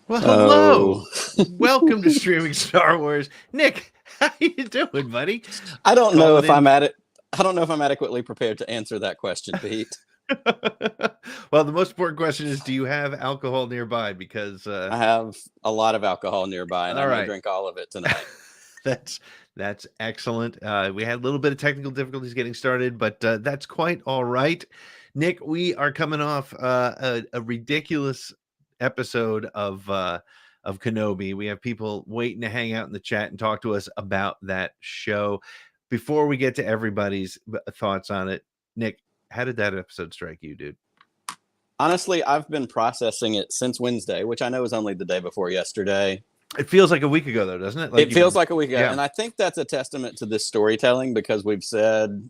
Well, hello. Welcome to Streaming Star Wars. Nick, how you doing, buddy? I don't know if I'm adequately prepared to answer that question, Pete. Well, the most important question is, do you have alcohol nearby? Because I have a lot of alcohol nearby, and I might drink all of it tonight. That's excellent. We had a little bit of technical difficulties getting started, but that's quite all right. Nick, we are coming off a ridiculous episode of Kenobi. We have people waiting to hang out in the chat and talk to us about that show. Before we get to everybody's thoughts on it, Nick, how did that episode strike you, dude? Honestly, I've been processing it since Wednesday, which I know is only the day before yesterday. It feels like a week ago, though, doesn't it? Like it feels like a week ago. Yeah. And I think that's a testament to this storytelling, because we've said,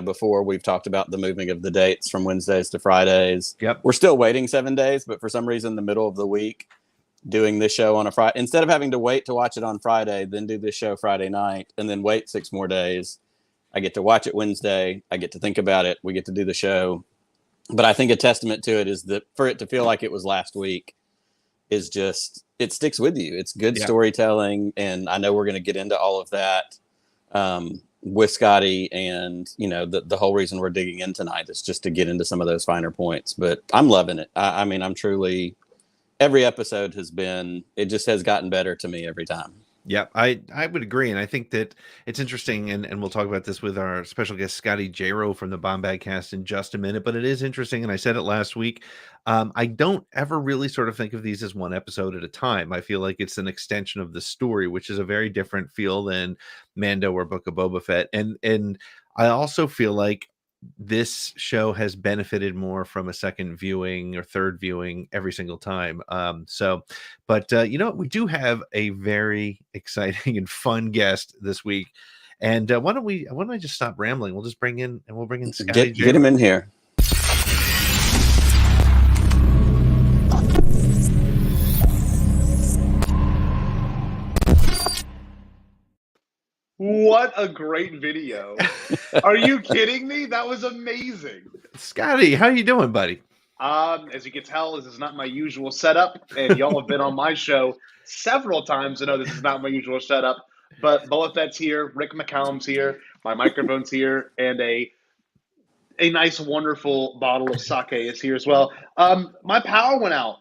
before, we've talked about the moving of the dates from Wednesdays to Fridays. Yep. We're still waiting 7 days, but for some reason, the middle of the week, doing this show on a Friday, instead of having to wait to watch it on Friday, then do this show Friday night, and then wait 6 more days, I get to watch it Wednesday. I get to think about it. We get to do the show. But I think a testament to it is that for it to feel like it was last week is just, it sticks with you. It's good storytelling. And I know we're going to get into all of that with Scotty, and the whole reason we're digging in tonight is just to get into some of those finer points. But I'm loving it. I mean, I'm truly, every episode it just has gotten better to me every time. Yeah, I would agree. And I think that it's interesting, and we'll talk about this with our special guest, Scotty Jayro from the Bombadcast in just a minute, but it is interesting. And I said it last week. I don't ever really sort of think of these as one episode at a time. I feel like it's an extension of the story, which is a very different feel than Mando or Book of Boba Fett. And I also feel like this show has benefited more from a second viewing or third viewing every single time. But we do have a very exciting and fun guest this week. And why don't I just stop rambling? We'll just bring in Scotty. Get him in here. What a great video. Are you kidding me? That was amazing. Scotty, how you doing, buddy? As you can tell, this is not my usual setup, and y'all have been on my show several times to know this is not my usual setup. But Boba Fett's here, Rick McCallum's here, my microphone's here, and a nice, wonderful bottle of sake is here as well. My power went out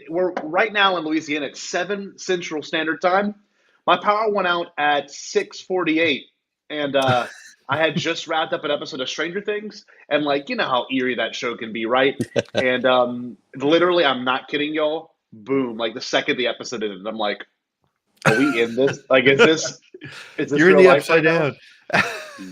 we're right now in Louisiana at 7 Central Standard Time. My power went out at 6:48, and I had just wrapped up an episode of Stranger Things, and how eerie that show can be, right? And literally, I'm not kidding y'all. Boom! Like the second the episode ended, I'm like, "Are we in this? Like, is this You're in the upside down."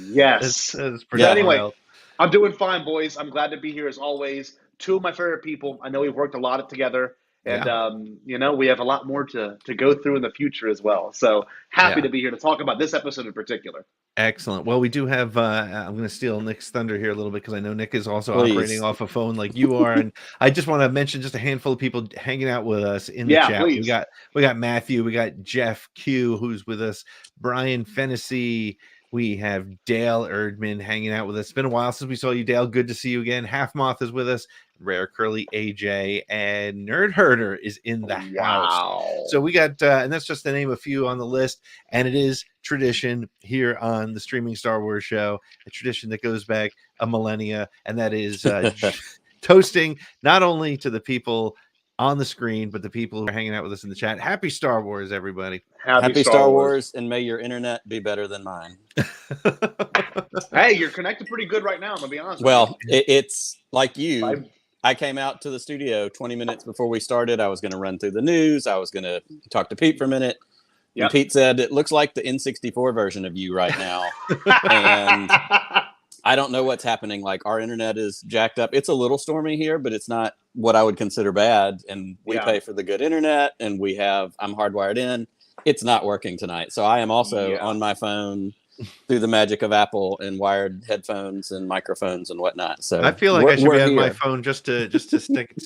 Yes. That's pretty anyway, wild. I'm doing fine, boys. I'm glad to be here as always. 2 of my favorite people. I know we've worked a lot together. And, we have a lot more to go through in the future as well. So happy to be here to talk about this episode in particular. Excellent. Well, we do have, I'm going to steal Nick's thunder here a little bit, because I know Nick is also operating off a phone like you are. And I just want to mention just a handful of people hanging out with us in the chat. Please. We got Matthew, we got Jeff Q, who's with us, Brian Fennessy. We have Dale Erdman hanging out with us. It's been a while since we saw you, Dale. Good to see you again. Half Moth is with us. Rare Curly AJ, and Nerd Herder is in the house. So we got, and that's just to name a few on the list. And it is tradition here on the Streaming Star Wars show, a tradition that goes back a millennia, and that is toasting not only to the people on the screen, but the people who are hanging out with us in the chat. Happy Star Wars, everybody. Happy Star Wars, and may your internet be better than mine. Hey, you're connected pretty good right now, I'm going to be honest. Well, it's like you. I came out to the studio 20 minutes before we started. I was going to run through the news. I was going to talk to Pete for a minute. And Pete said, it looks like the N64 version of you right now. And I don't know what's happening. Like, our internet is jacked up. It's a little stormy here, but it's not what I would consider bad. And we pay for the good internet, and I'm hardwired in. It's not working tonight. So I am also on my phone through the magic of Apple and wired headphones and microphones and whatnot. So I feel like I should be on my phone just to stick,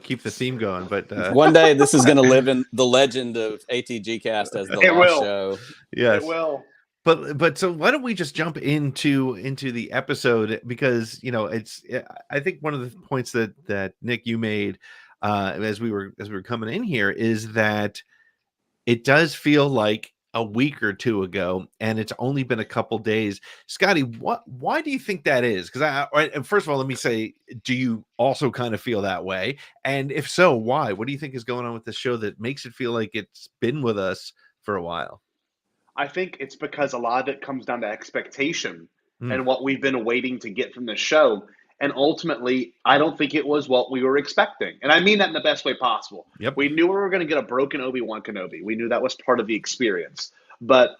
keep the theme going. But one day this is going to live in the legend of ATG Cast as the last show. Yes, it will. But so why don't we just jump into the episode, because I think one of the points that Nick, you made as we were coming in here is that it does feel like a week or two ago, and it's only been a couple days. Scotty, why do you think that is? Because first of all, let me say, do you also kind of feel that way? And if so, why? What do you think is going on with the show that makes it feel like it's been with us for a while? I think it's because a lot of it comes down to expectation and what we've been waiting to get from the show. And ultimately, I don't think it was what we were expecting. And I mean that in the best way possible. Yep. We knew we were going to get a broken Obi-Wan Kenobi. We knew that was part of the experience. But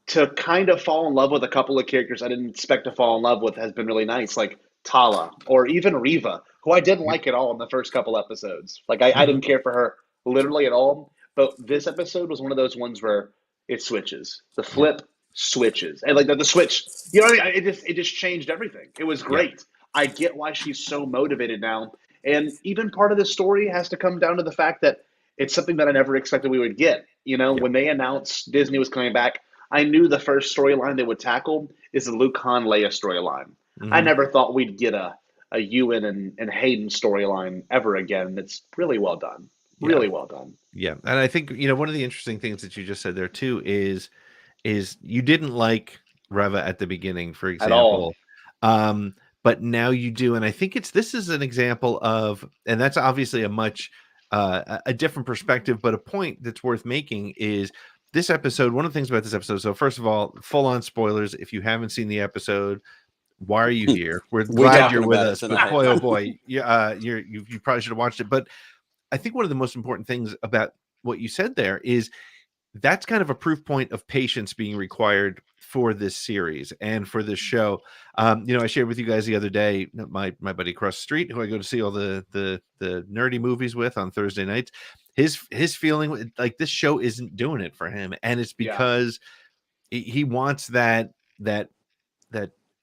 to kind of fall in love with a couple of characters I didn't expect to fall in love with has been really nice, like Tala or even Reva, who I didn't like at all in the first couple episodes. Like, I didn't care for her literally at all. But this episode was one of those ones where it switches. The flip switches. And like the switch, you know what I mean? It just changed everything. It was great. Yeah. I get why she's so motivated now. And even part of the story has to come down to the fact that it's something that I never expected we would get. When they announced Disney was coming back, I knew the first storyline they would tackle is the Luke Han Leia storyline. I never thought we'd get a Ewan and Hayden storyline ever again. It's really well done. Really well done. Yeah. And I think, one of the interesting things that you just said there too is you didn't like Reva at the beginning, for example. At all. But now you do. And I think this is an example of, and that's obviously a much, a different perspective, but a point that's worth making is this episode. One of the things about this episode. So first of all, full on spoilers. If you haven't seen the episode, why are you here? We're glad you're with us. But boy, oh boy, you probably should have watched it. But I think one of the most important things about what you said there is that's kind of a proof point of patience being required for this series and for this show. I shared with you guys the other day, my buddy across the street, who I go to see all the nerdy movies with on Thursday nights, his feeling like this show isn't doing it for him. And it's because he wants that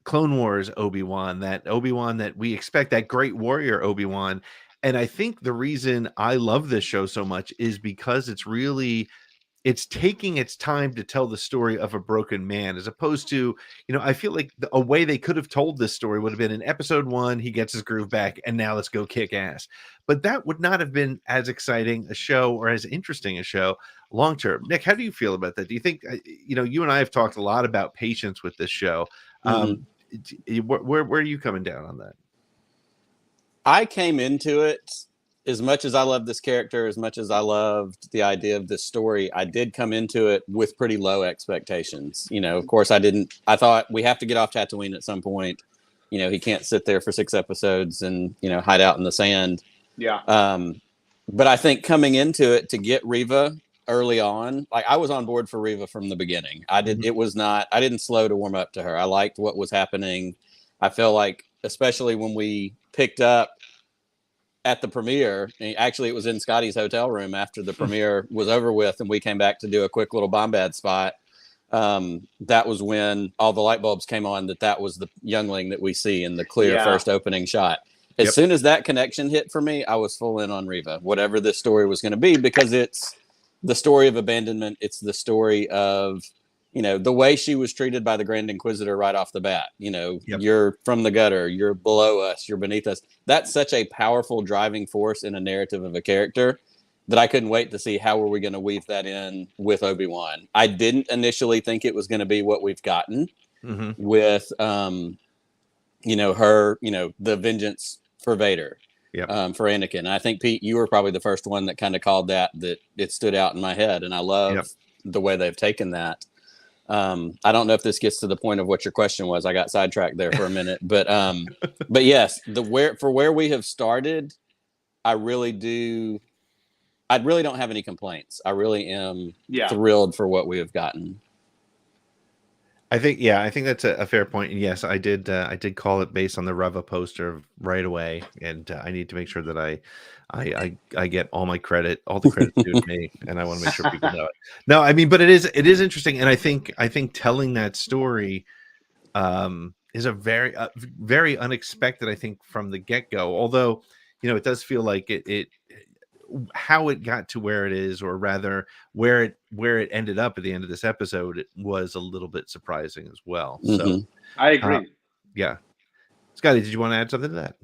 Clone Wars Obi-Wan, that we expect, that great warrior Obi-Wan. And I think the reason I love this show so much is because it's taking its time to tell the story of a broken man, as opposed to, I feel like a way they could have told this story would have been in episode 1, he gets his groove back and now let's go kick ass. But that would not have been as exciting a show or as interesting a show long term. Nick, how do you feel about that? Do you think, you and I have talked a lot about patience with this show. Where are you coming down on that? I came into it, as much as I love this character, as much as I loved the idea of this story, I did come into it with pretty low expectations. Of course, I thought we have to get off Tatooine at some point. He can't sit there for 6 episodes and, hide out in the sand. Yeah. But I think coming into it, to get Reva early on, like, I was on board for Reva from the beginning. I didn't slow to warm up to her. I liked what was happening. I felt like, especially when we picked up at the premiere, actually it was in Scotty's hotel room after the premiere was over with, and we came back to do a quick little Bombad spot. That was when all the light bulbs came on, that was the youngling that we see in the clear first opening shot. As soon as that connection hit for me, I was full in on Reva, whatever this story was going to be, because it's the story of abandonment. It's the story of, the way she was treated by the Grand Inquisitor right off the bat. You're from the gutter, you're below us, you're beneath us. That's such a powerful driving force in a narrative of a character that I couldn't wait to see how were we going to weave that in with Obi-Wan. I didn't initially think it was going to be what we've gotten with, her, the vengeance for Vader, for Anakin. And I think, Pete, you were probably the first one that kind of called that it stood out in my head. And I love the way they've taken that. I don't know if this gets to the point of what your question was. I got sidetracked there for a minute, but yes, where we have started, I really do I really don't have any complaints. I really am Yeah. thrilled for what we have gotten. I think that's a fair point. And yes, I did call it based on the Reva poster right away, and I need to make sure that I get all the credit due to me, and I want to make sure people know it. No, I mean, but it is interesting, and I think telling that story is a very very unexpected, I think, from the get-go. Although, it does feel like it how it got to where it is, or rather where it ended up at the end of this episode, it was a little bit surprising as well. So I agree. yeah. Scotty, did you want to add something to that?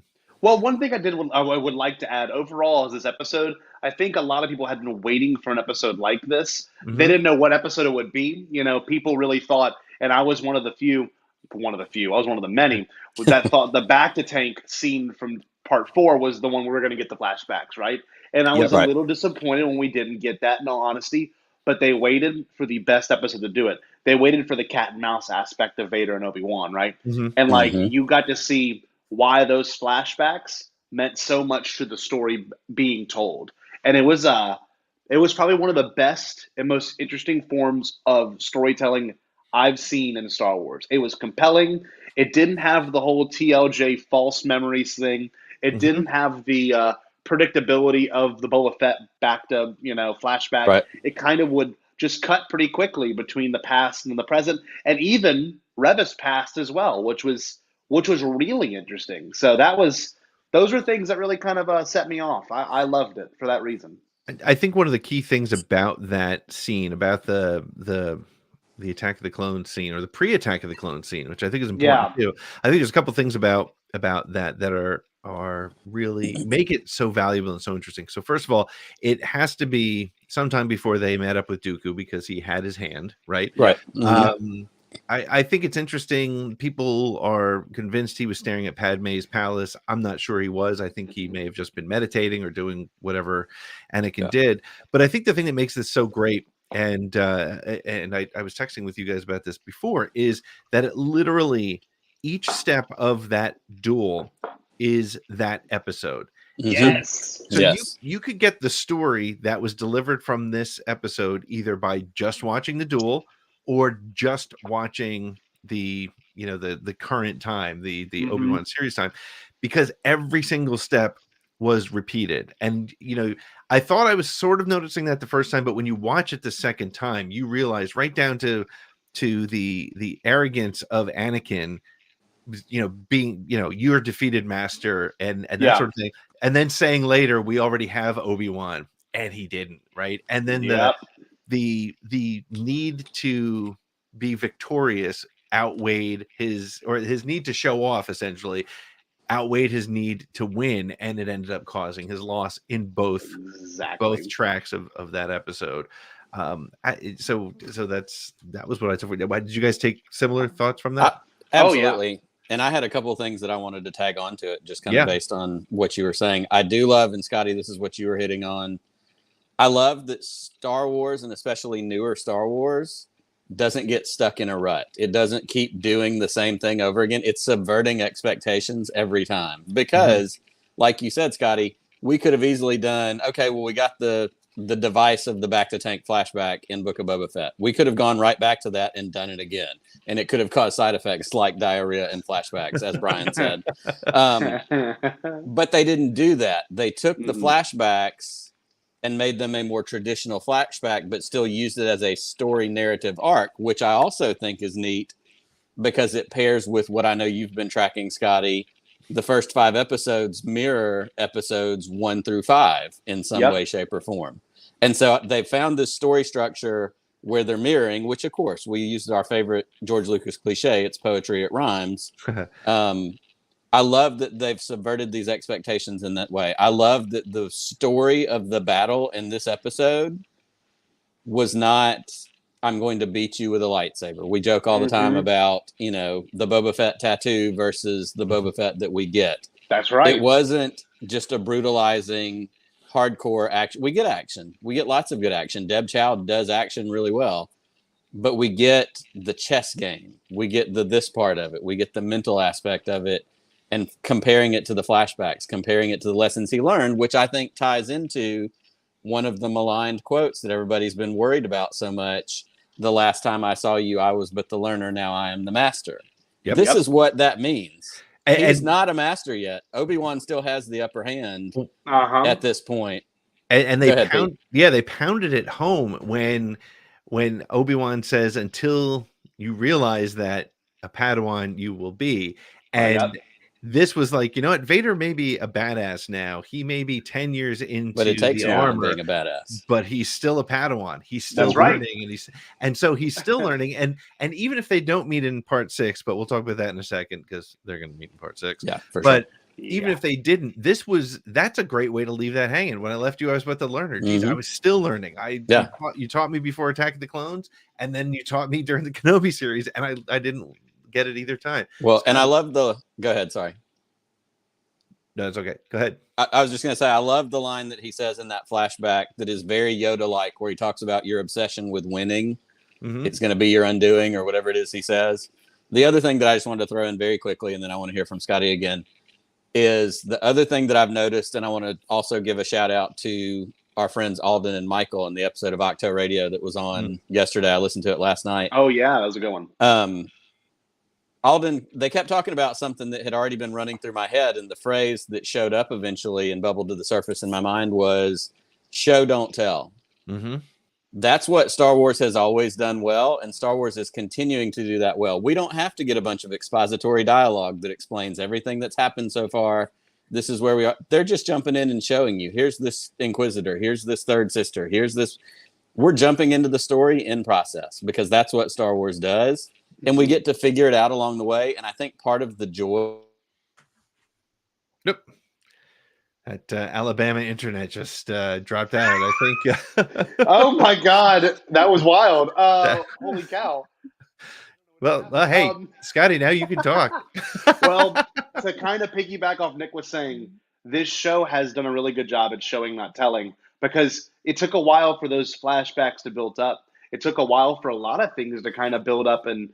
Well, one thing I would like to add overall is this episode. I think a lot of people had been waiting for an episode like this. They didn't know what episode it would be. People really thought, and I was one of the few. I was one of the many that thought the back to tank scene from part 4 was the one where we're going to get the flashbacks, right? And I was a little disappointed when we didn't get that, in all honesty. But they waited for the best episode to do it. They waited for the cat and mouse aspect of Vader and ObiWan, right? And you got to see why those flashbacks meant so much to the story being told. And it was probably one of the best and most interesting forms of storytelling I've seen in Star Wars. It was compelling. It didn't have the whole TLJ false memories thing. It didn't have the predictability of the Boba Fett back to flashback. Right. It kind of would just cut pretty quickly between the past and the present, and even Reva's past as well, which was really interesting. So those were things that really kind of set me off. I loved it for that reason. I think one of the key things about that scene, about the Attack of the Clones scene, or the pre-Attack of the Clones scene, which I think is important too. I think there's a couple things about that are really make it so valuable and so interesting. So first of all, it has to be sometime before they met up with Dooku, because he had his hand, right? Right. I think it's interesting. People are convinced he was staring at Padme's palace. I'm not sure he was. I think he may have just been meditating or doing whatever Anakin did. But I think the thing that makes this so great, and I was texting with you guys about this before, is that it literally, each step of that duel is that episode. Yes. So you could get the story that was delivered from this episode either by just watching the duel, or just watching the current time, the Obi-Wan series time, because every single step was repeated. And I thought I was sort of noticing that the first time, but when you watch it the second time, you realize, right down to the arrogance of Anakin, being your defeated master, and that sort of thing, and then saying later, we already have Obi-Wan, and he didn't, right? And then the need to be victorious outweighed his need to show off, essentially outweighed his need to win, and it ended up causing his loss in both tracks of that episode. So that was what I took. Why did you guys take similar thoughts from that? Absolutely. And I had a couple of things that I wanted to tag on to it, just kind of based on what you were saying. I do love, and Scotty, this is what you were hitting on, I love that Star Wars, and especially newer Star Wars, doesn't get stuck in a rut. It doesn't keep doing the same thing over again. It's subverting expectations every time. Because, like you said, Scotty, we could have easily done, okay, well, we got the device of the back to tank flashback in Book of Boba Fett. We could have gone right back to that and done it again. And it could have caused side effects like diarrhea and flashbacks, as Brian said. But they didn't do that. They took the flashbacks and made them a more traditional flashback, but still used it as a story narrative arc, which I also think is neat, because it pairs with what I know you've been tracking, Scotty. The first 5 episodes mirror episodes 1 through 5 in some way, shape, or form. And so they found this story structure where they're mirroring, which, of course, we used our favorite George Lucas cliche, it's poetry, it rhymes. I love that they've subverted these expectations in that way. I love that the story of the battle in this episode was not, I'm going to beat you with a lightsaber. We joke all the time about, the Boba Fett tattoo versus the Boba Fett that we get. That's right. It wasn't just a brutalizing, hardcore action. We get action. We get lots of good action. Deb Chow does action really well. But we get the chess game. We get this part of it. We get the mental aspect of it. And comparing it to the flashbacks, comparing it to the lessons he learned, which I think ties into one of the maligned quotes that everybody's been worried about so much. The last time I saw you, I was but the learner. Now I am the master. Yep. This is what that means. He's And not a master yet. Obi-Wan still has the upper hand Uh-huh. at this point. and Go they ahead, pound, Pete. yeah, they pounded it home when Obi-Wan says, "Until you realize that a Padawan you will be." And Yep. this was like, you know what? Vader may be a badass now. He may be 10 years But into it takes the more than armor, being a badass. but he's still a Padawan. He's still That's right. learning, and so he's still learning. And even if they don't meet in part 6, but we'll talk about that in a second because they're going to meet in part 6. Yeah, for But sure. even if they didn't, that's a great way to leave that hanging. When I left you, I was but the learner. Geez, I was still learning. You taught me before Attack of the Clones, and then you taught me during the Kenobi series, and I didn't get it either time. Well, and I love the. Go ahead. Sorry. No, it's okay. Go ahead. I was just going to say, I love the line that he says in that flashback that is very Yoda-like, where he talks about your obsession with winning. Mhm. It's going to be your undoing, or whatever it is he says. The other thing that I just wanted to throw in very quickly, and then I want to hear from Scotty again, is the other thing that I've noticed, and I want to also give a shout out to our friends Alden and Michael in the episode of Octo Radio that was on yesterday. I listened to it last night. Oh, yeah, that was a good one. Alden, they kept talking about something that had already been running through my head, and the phrase that showed up eventually and bubbled to the surface in my mind was show, don't tell. Mm-hmm. That's what Star Wars has always done well, and Star Wars is continuing to do that well. We don't have to get a bunch of expository dialogue that explains everything that's happened so far. This is where we are. They're just jumping in and showing you, here's this Inquisitor, here's this third sister, here's this. We're jumping into the story in process because that's what Star Wars does. And we get to figure it out along the way. And I think part of the joy. Yep. That Alabama internet just dropped out, I think. Oh, my God. That was wild. Holy cow. Well, hey, Scotty, now you can talk. Well, to kind of piggyback off Nick was saying, this show has done a really good job at showing, not telling, because it took a while for those flashbacks to build up. It took a while for a lot of things to kind of build up and,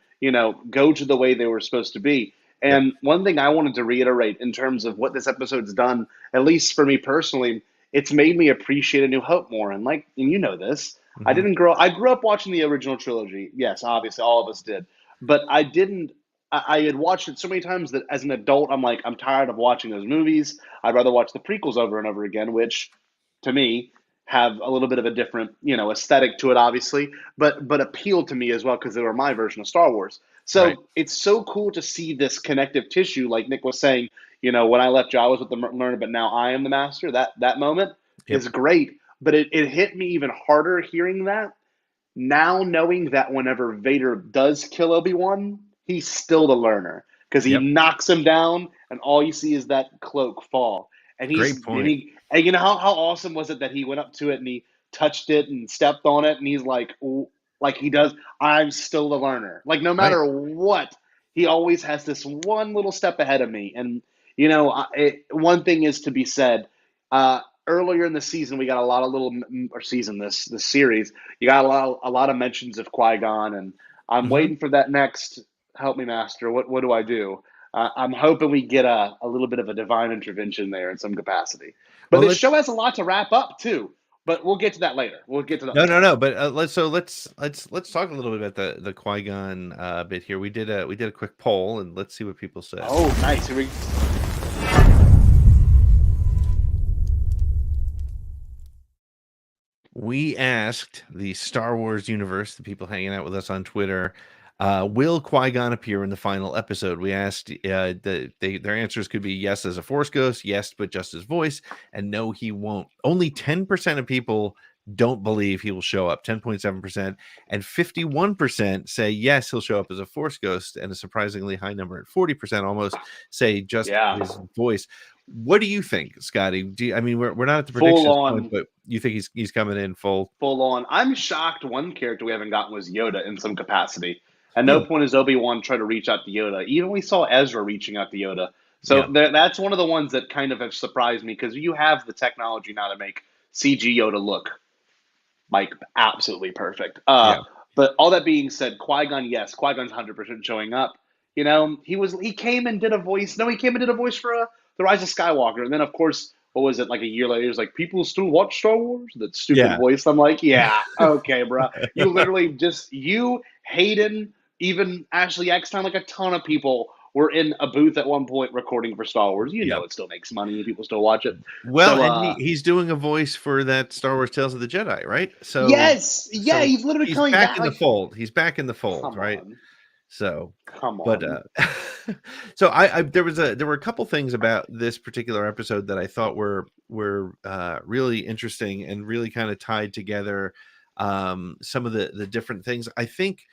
go to the way they were supposed to be. And one thing I wanted to reiterate in terms of what this episode's done, at least for me personally, it's made me appreciate A New Hope more. And you know this, I grew up watching the original trilogy. Yes, obviously, all of us did. But I had watched it so many times that as an adult, I'm like, I'm tired of watching those movies. I'd rather watch the prequels over and over again, which to me have a little bit of a different, aesthetic to it, obviously, but appealed to me as well because they were my version of Star Wars. So It's so cool to see this connective tissue, like Nick was saying, when I left you, I was with the learner, but now I am the master. That moment is great, but it hit me even harder hearing that. Now knowing that whenever Vader does kill Obi-Wan, he's still the learner because he knocks him down, and all you see is that cloak fall. And Great point. And you know how awesome was it that he went up to it and he touched it and stepped on it, and he's like he does, I'm still the learner. Like no matter what, he always has this one little step ahead of me. And one thing is to be said. Earlier in the season, we got a lot of this series, you got a lot of mentions of Qui Gon, and I'm waiting for that next. Help me, Master. What do I do? I'm hoping we get a little bit of a divine intervention there in some capacity. But this show has a lot to wrap up too. But we'll get to that later. We'll get to that. No. But let's talk a little bit about the Qui Gon bit here. We did a quick poll, and let's see what people said. Oh, nice. Here we. We asked the Star Wars universe, the people hanging out with us on Twitter, will Qui-Gon appear in the final episode? We asked, their answers could be yes as a Force ghost, yes, but just his voice, and no, he won't. Only 10% of people don't believe he will show up, 10.7%, and 51% say yes, he'll show up as a Force ghost, and a surprisingly high number at 40% almost say just his voice. What do you think, Scotty? We're not at the predictions point, but you think he's coming in full on? I'm shocked one character we haven't gotten was Yoda in some capacity. At no point has Obi-Wan tried to reach out to Yoda. Even we saw Ezra reaching out to Yoda. So that's one of the ones that kind of have surprised me because you have the technology now to make CG Yoda look like absolutely perfect. But all that being said, Qui-Gon, yes, Qui-Gon's 100% showing up. He came and did a voice. No, he came and did a voice for The Rise of Skywalker. And then, of course, what was it, like a year later, he was like, people still watch Star Wars? That stupid Yeah. voice. I'm like, yeah, okay, bro. You literally you, Hayden, even Ashley Eckstein, like a ton of people were in a booth at one point recording for Star Wars. You know Yep. it still makes money and people still watch it. Well, So, and he's doing a voice for that Star Wars Tales of the Jedi, right? yes, yeah, he's literally he's coming back back. in the Like, fold. He's back in the fold, come right? on. So, Come but on. so there were a couple things about this particular episode that I thought were really interesting and really kind of tied together some of the different things. I think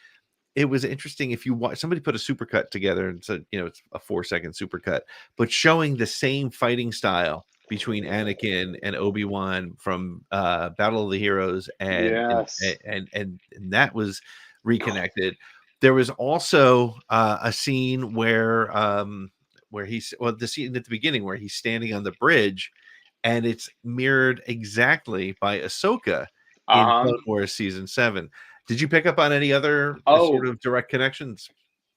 it was interesting if you watch, somebody put a supercut together and said, it's a 4-second supercut, but showing the same fighting style between Anakin and Obi-Wan from Battle of the Heroes, and Yes. and that was reconnected. There was also a scene where the scene at the beginning where he's standing on the bridge, and it's mirrored exactly by Ahsoka in Uh-huh. Clone Wars season 7. Did you pick up on any other sort Oh, of direct connections?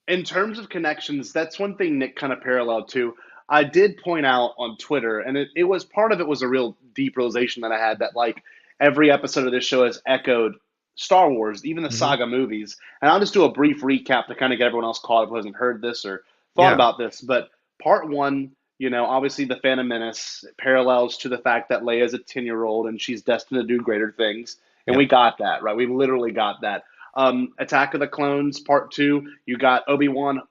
in terms of connections, that's one thing Nick kind of paralleled to. I did point out on Twitter, and it was part of it was a real deep realization that I had that like every episode of this show has echoed Star Wars, even the Mhm. saga movies. And I'll just do a brief recap to kind of get everyone else caught up who hasn't heard this or thought Yeah. about this. But part one, obviously the Phantom Menace parallels to the fact that Leia is a 10-year-old and she's destined to do greater things. And we Yep. got that, right? We literally got that. Attack of the Clones Part 2, you got Obi-Wan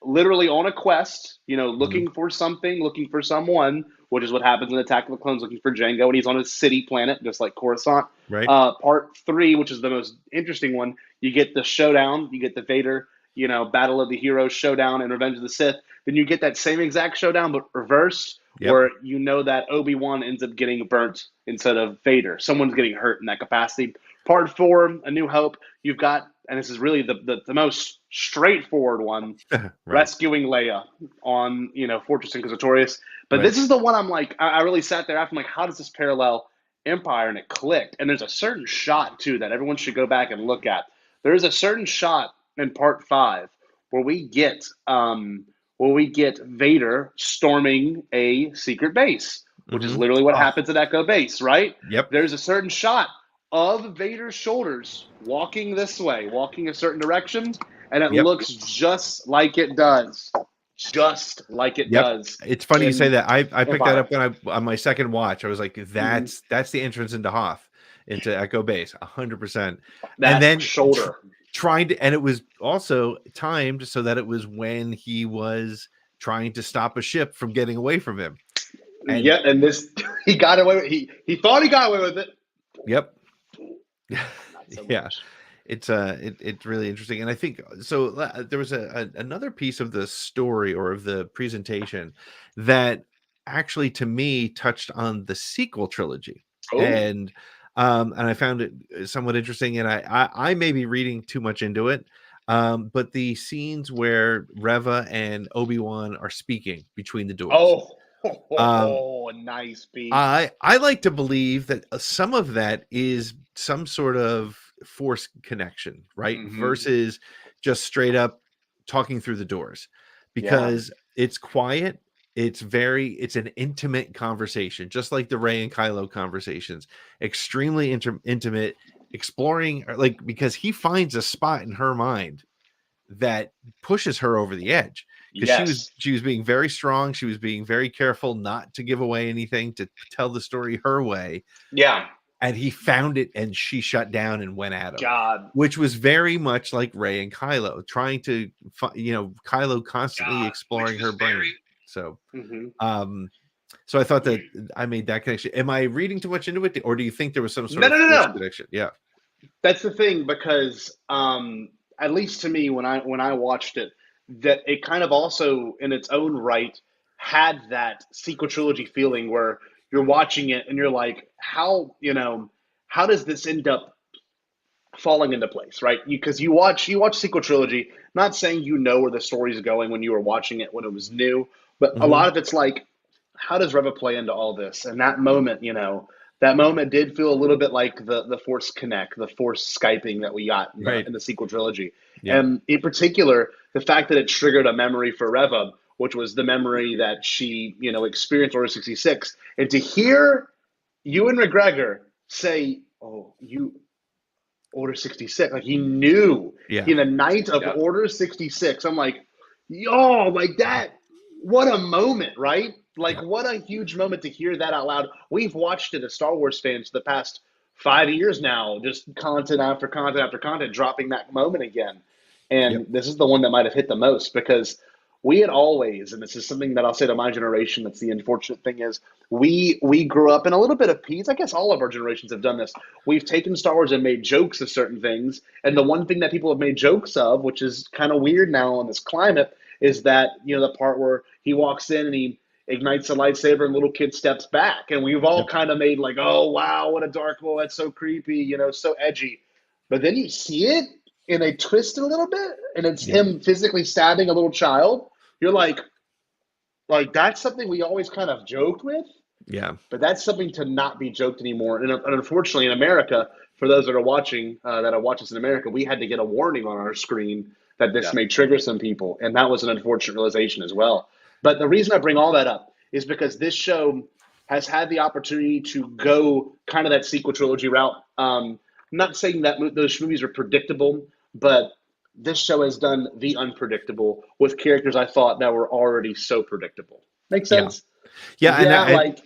literally on a quest, Mhm. looking for something, looking for someone, which is what happens in Attack of the Clones, looking for Jango, and he's on a city planet, just like Coruscant. Right. Part 3, which is the most interesting one, you get the showdown, you get the Vader, Battle of the Heroes showdown and Revenge of the Sith. Then you get that same exact showdown, but reversed, Yep. where that Obi-Wan ends up getting burnt instead of Vader. Someone's getting hurt in that capacity. Part 4, A New Hope, you've got, and this is really the most straightforward one, Right. rescuing Leia on, Fortress Inquisitorius. But Right. this is the one I'm like, I really sat there after, I'm like, how does this parallel Empire? And it clicked. And there's a certain shot, too, that everyone should go back and look at. There's a certain shot in Part 5 where we get Vader storming a secret base, which is Mhm. literally what Oh, happens at Echo Base, right? yep. There's a certain shot of Vader's shoulders walking this way, walking a certain direction, and it Yep. looks just like it does. Just like it Yep. does. It's funny you say in that. I picked that Empire. up when on my second watch. I was like, Mhm. that's the entrance into Hoth, into Echo Base, 100%. And That then shoulder. trying to, and it was also timed so that it was when he was trying to stop a ship from getting away from him. And Yeah, and this he got away with he thought he got away with it. yep. Not so Yeah. much. It's really interesting, and I think so. There was another piece of the story or of the presentation that actually, to me, touched on the sequel trilogy, Oh, and I found it somewhat interesting. And I may be reading too much into it, but the scenes where Reva and Obi-Wan are speaking between the doors. Um, nice, Pete. I like to believe that some of that is some sort of force connection, right? Mhm. Versus just straight up talking through the doors, because it's quiet. It's an intimate conversation, just like the Rey and Kylo conversations. Extremely intimate, exploring, like, because he finds a spot in her mind that pushes her over the edge, because Yes. she was being very strong, she was being very careful not to give away anything, to tell the story her way, Yeah. and he found it and she shut down and went at him, God. which was very much like Rey and Kylo trying to Kylo constantly exploring her brain. So so I thought that I made that connection. Am I reading too much into it, or do you think there was some sort of force connection? Yeah. That's the thing, because at least to me, when I watched it, that it kind of also in its own right had that sequel trilogy feeling where you're watching it and you're like, how does this end up falling into place, right? Because you watch sequel trilogy, not saying where the story's going when you were watching it when it was new, but a Mhm. lot of it's like, how does Reva play into all this? And that moment did feel a little bit like the Force Connect, the Force Skyping that we got in Right. the sequel trilogy. Yep. And in particular, the fact that it triggered a memory for Reva, which was the memory that she, experienced Order 66. And to hear Ewan McGregor say, "Oh, you Order 66," like he knew Yeah. in the night of Order 66. I'm like, yo, like that, what a moment, right? Like, what a huge moment to hear that out loud. We've watched it as Star Wars fans for the past 5 years now, just content after content after content, dropping that moment again. And this is the one that might have hit the most because we had always, and this is something that I'll say to my generation, that's the unfortunate thing is, we grew up in a little bit of peace. I guess all of our generations have done this. We've taken Star Wars and made jokes of certain things. And the one thing that people have made jokes of, which is kind of weird now in this climate, is that, the part where he walks in and he ignites a lightsaber and little kid steps back. And we've all kind of made like, oh, wow, what a dark hole. That's so creepy, so edgy. But then you see it and they twist it a little bit and it's him physically stabbing a little child. You're like that's something we always kind of joked with. Yeah. But that's something to not be joked anymore. And unfortunately, in America, for those that are watching, that have watched this in America, we had to get a warning on our screen that this may trigger some people. And that was an unfortunate realization as well. But the reason I bring all that up is because this show has had the opportunity to go kind of that sequel trilogy route. I'm not saying that those movies are predictable, but this show has done the unpredictable with characters I thought that were already so predictable. Make sense? Yeah, and like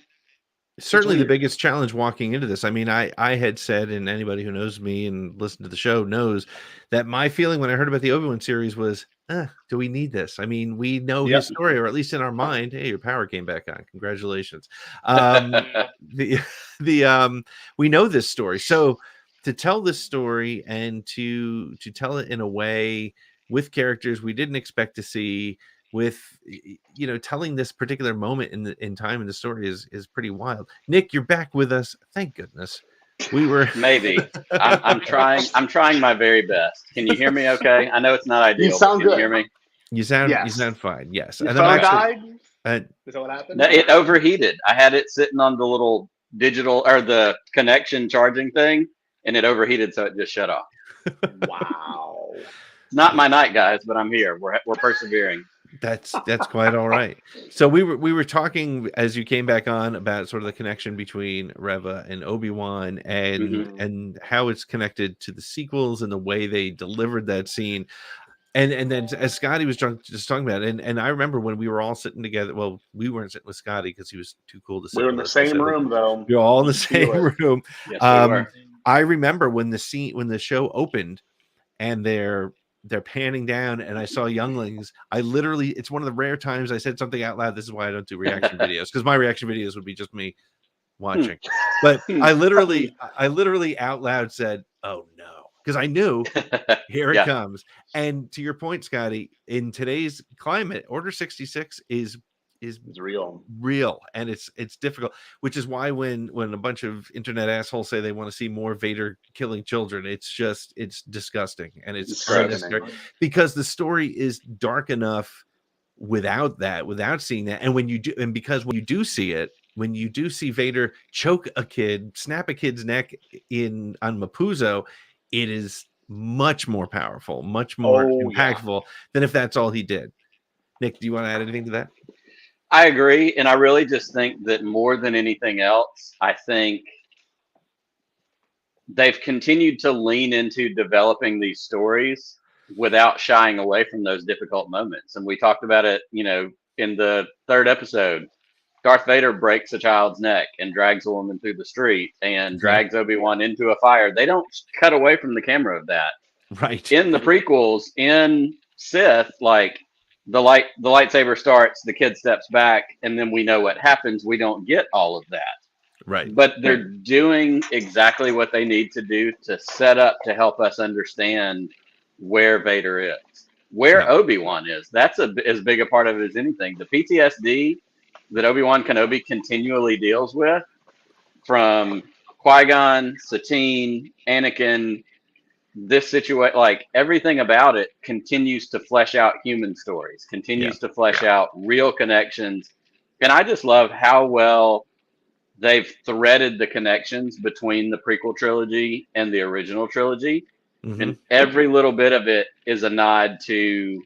certainly the biggest challenge walking into this. I mean, I had said, and anybody who knows me and listened to the show knows that my feeling when I heard about the ObiWan series was, do we need this? I mean, we know his story, or at least in our mind. Hey, your power came back on. Congratulations. We know this story. So to tell this story and to tell it in a way with characters we didn't expect to see, with telling this particular moment in time in the story is pretty wild. Nick, you're back with us. Thank goodness. We were maybe. I'm trying my very best. Can you hear me okay? I know it's not ideal. You sound good. Can you hear me? You sound fine. Yes. Your phone died? Is that what happened? No, it overheated. I had it sitting on the little digital or the connection charging thing, and it overheated, so it just shut off. Wow. It's not my night, guys, but I'm here. We're persevering. That's quite all right. So we were talking as you came back on about sort of the connection between Reva and ObiWan and how it's connected to the sequels and the way they delivered that scene. And then as Scotty was just talking about it, and I remember when we were all sitting together. Well, we weren't sitting with Scotty because he was too cool to sit. We were in the same room, though. We were all in the same room. Yes, we were. I remember when the show opened and they're panning down and I saw younglings. I literally, it's one of the rare times I said something out loud. This is why I don't do reaction videos, because my reaction videos would be just me watching. But I literally out loud said, "Oh no," because I knew here it comes. And to your point, Scotty, in today's climate, Order 66 is real, and it's difficult, which is why when a bunch of internet assholes say they want to see more Vader killing children, it's disgusting, and it's unnecessary, because the story is dark enough without seeing that. And when you do see it, when you do see Vader choke a kid, snap a kid's neck on Mapuzo, it is much more powerful, much more impactful than if that's all he did. Nick, do you want to add anything to that? I agree, and I really just think that more than anything else, I think they've continued to lean into developing these stories without shying away from those difficult moments. And we talked about it, in the third episode. Darth Vader breaks a child's neck and drags a woman through the street and drags Obi-Wan into a fire. They don't cut away from the camera of that. Right. In the prequels, in Sith, like, the lightsaber starts, the kid steps back, and then we know what happens. We don't get all of that. Right. But they're doing exactly what they need to do to set up to help us understand where Vader is, where Obi-Wan is. That's as big a part of it as anything. The PTSD that Obi-Wan Kenobi continually deals with, from Qui Gon, Satine, Anakin, this situation, like, everything about it continues to flesh out human stories, continues to flesh out real connections. And I just love how well they've threaded the connections between the prequel trilogy and the original trilogy. And every little bit of it is a nod to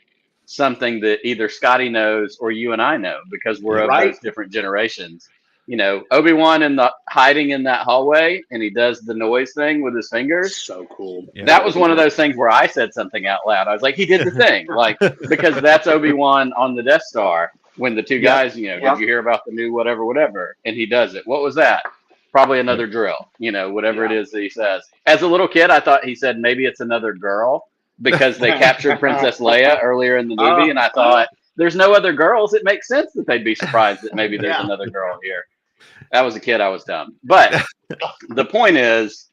something that either Scotty knows or you and I know because we're of those different generations. You know, ObiWan hiding in that hallway and he does the noise thing with his fingers. So cool. Yeah. That was one of those things where I said something out loud. I was like, he did the thing, like, because that's ObiWan on the Death Star when the two guys, you know, did you hear about the new whatever? And he does it. What was that? Probably another drill, you know, whatever it is that he says. As a little kid, I thought he said maybe it's another girl because they captured Princess Leia earlier in the movie. And I thought, there's no other girls. It makes sense that they'd be surprised that maybe there's another girl here. That was a kid. I was dumb. But the point is,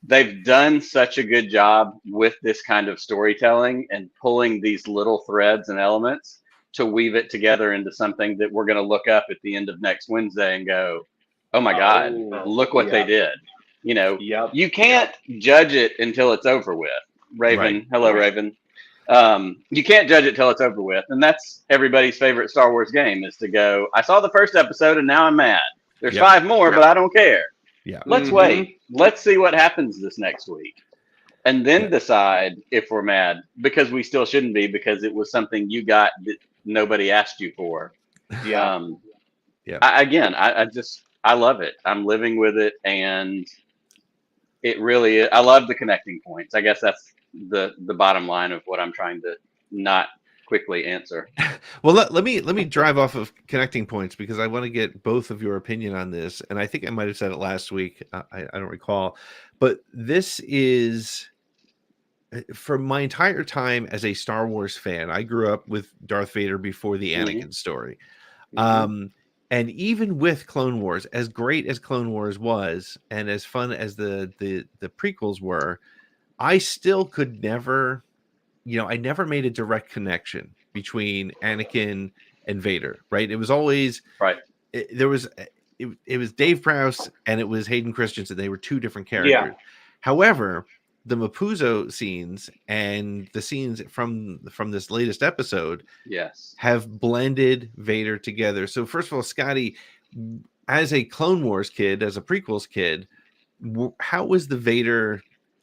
they've done such a good job with this kind of storytelling and pulling these little threads and elements to weave it together into something that we're going to look up at the end of next Wednesday and go, oh my God, look what they did. You know, you can't judge it until it's over with. Raven. Hello, Raven. You can't judge it till it's over with. And that's everybody's favorite Star Wars game is to go, I saw the first episode and now I'm mad. There's 5 more, but I don't care. Yeah. Let's wait. Let's see what happens this next week. And then decide if we're mad, because we still shouldn't be, because it was something you got that nobody asked you for. I love it. I'm living with it. And it really is. I love the connecting points. I guess that's the bottom line of what I'm trying to not quickly answer. Well, let me drive off of connecting points because I want to get both of your opinion on this. And I think I might have said it last week. I don't recall, but this is for my entire time as a Star Wars fan. I grew up with Darth Vader before the Anakin story. And even with Clone Wars, as great as Clone Wars was, and as fun as the prequels were, I still could never, I never made a direct connection between Anakin and Vader, right? It was always it was Dave Prowse and it was Hayden Christensen. They were two different characters. Yeah. However, the Mapuzo scenes and the scenes from this latest episode, have blended Vader together. So first of all, Scotty, as a Clone Wars kid, as a prequels kid, how was the Vader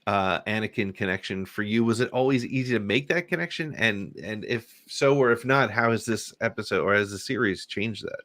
Anakin connection for you? Was it always easy to make that connection? And if so, or if not, how has this episode or has the series changed that?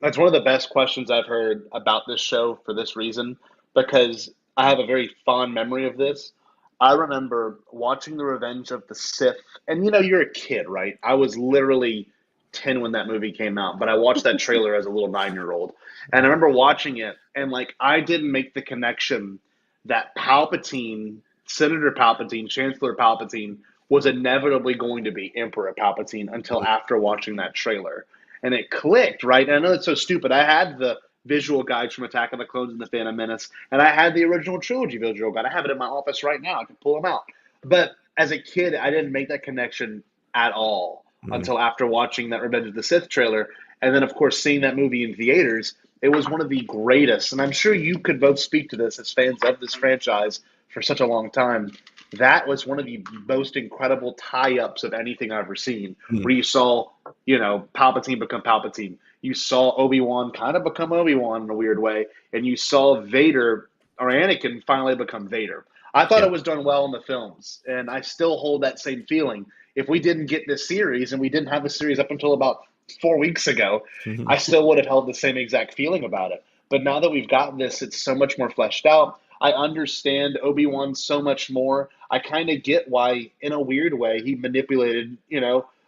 That's one of the best questions I've heard about this show for this reason, because I have a very fond memory of this. I remember watching The Revenge of the Sith, and you're a kid, right? I was literally 10 when that movie came out, but I watched that trailer as a little 9-year-old. And I remember watching it, and I didn't make the connection that Palpatine, Senator Palpatine, Chancellor Palpatine, was inevitably going to be Emperor Palpatine until after watching that trailer. And it clicked, right? And I know it's so stupid. I had the visual guides from Attack of the Clones and the Phantom Menace, and I had the original trilogy visual guide. I have it in my office right now. I can pull them out. But as a kid, I didn't make that connection at all until after watching that Revenge of the Sith trailer. And then, of course, seeing that movie in theaters. It was one of the greatest, and I'm sure you could both speak to this as fans of this franchise for such a long time. That was one of the most incredible tie-ups of anything I've ever seen, where you saw, Palpatine become Palpatine. You saw Obi-Wan kind of become Obi-Wan in a weird way, and you saw Vader, or Anakin, finally become Vader. I thought it was done well in the films, and I still hold that same feeling. If we didn't get this series, and we didn't have the series up until about 4 weeks ago, I still would have held the same exact feeling about it. But now that we've got this, it's so much more fleshed out. I understand Obi-Wan so much more. I kind of get why, in a weird way, he manipulated,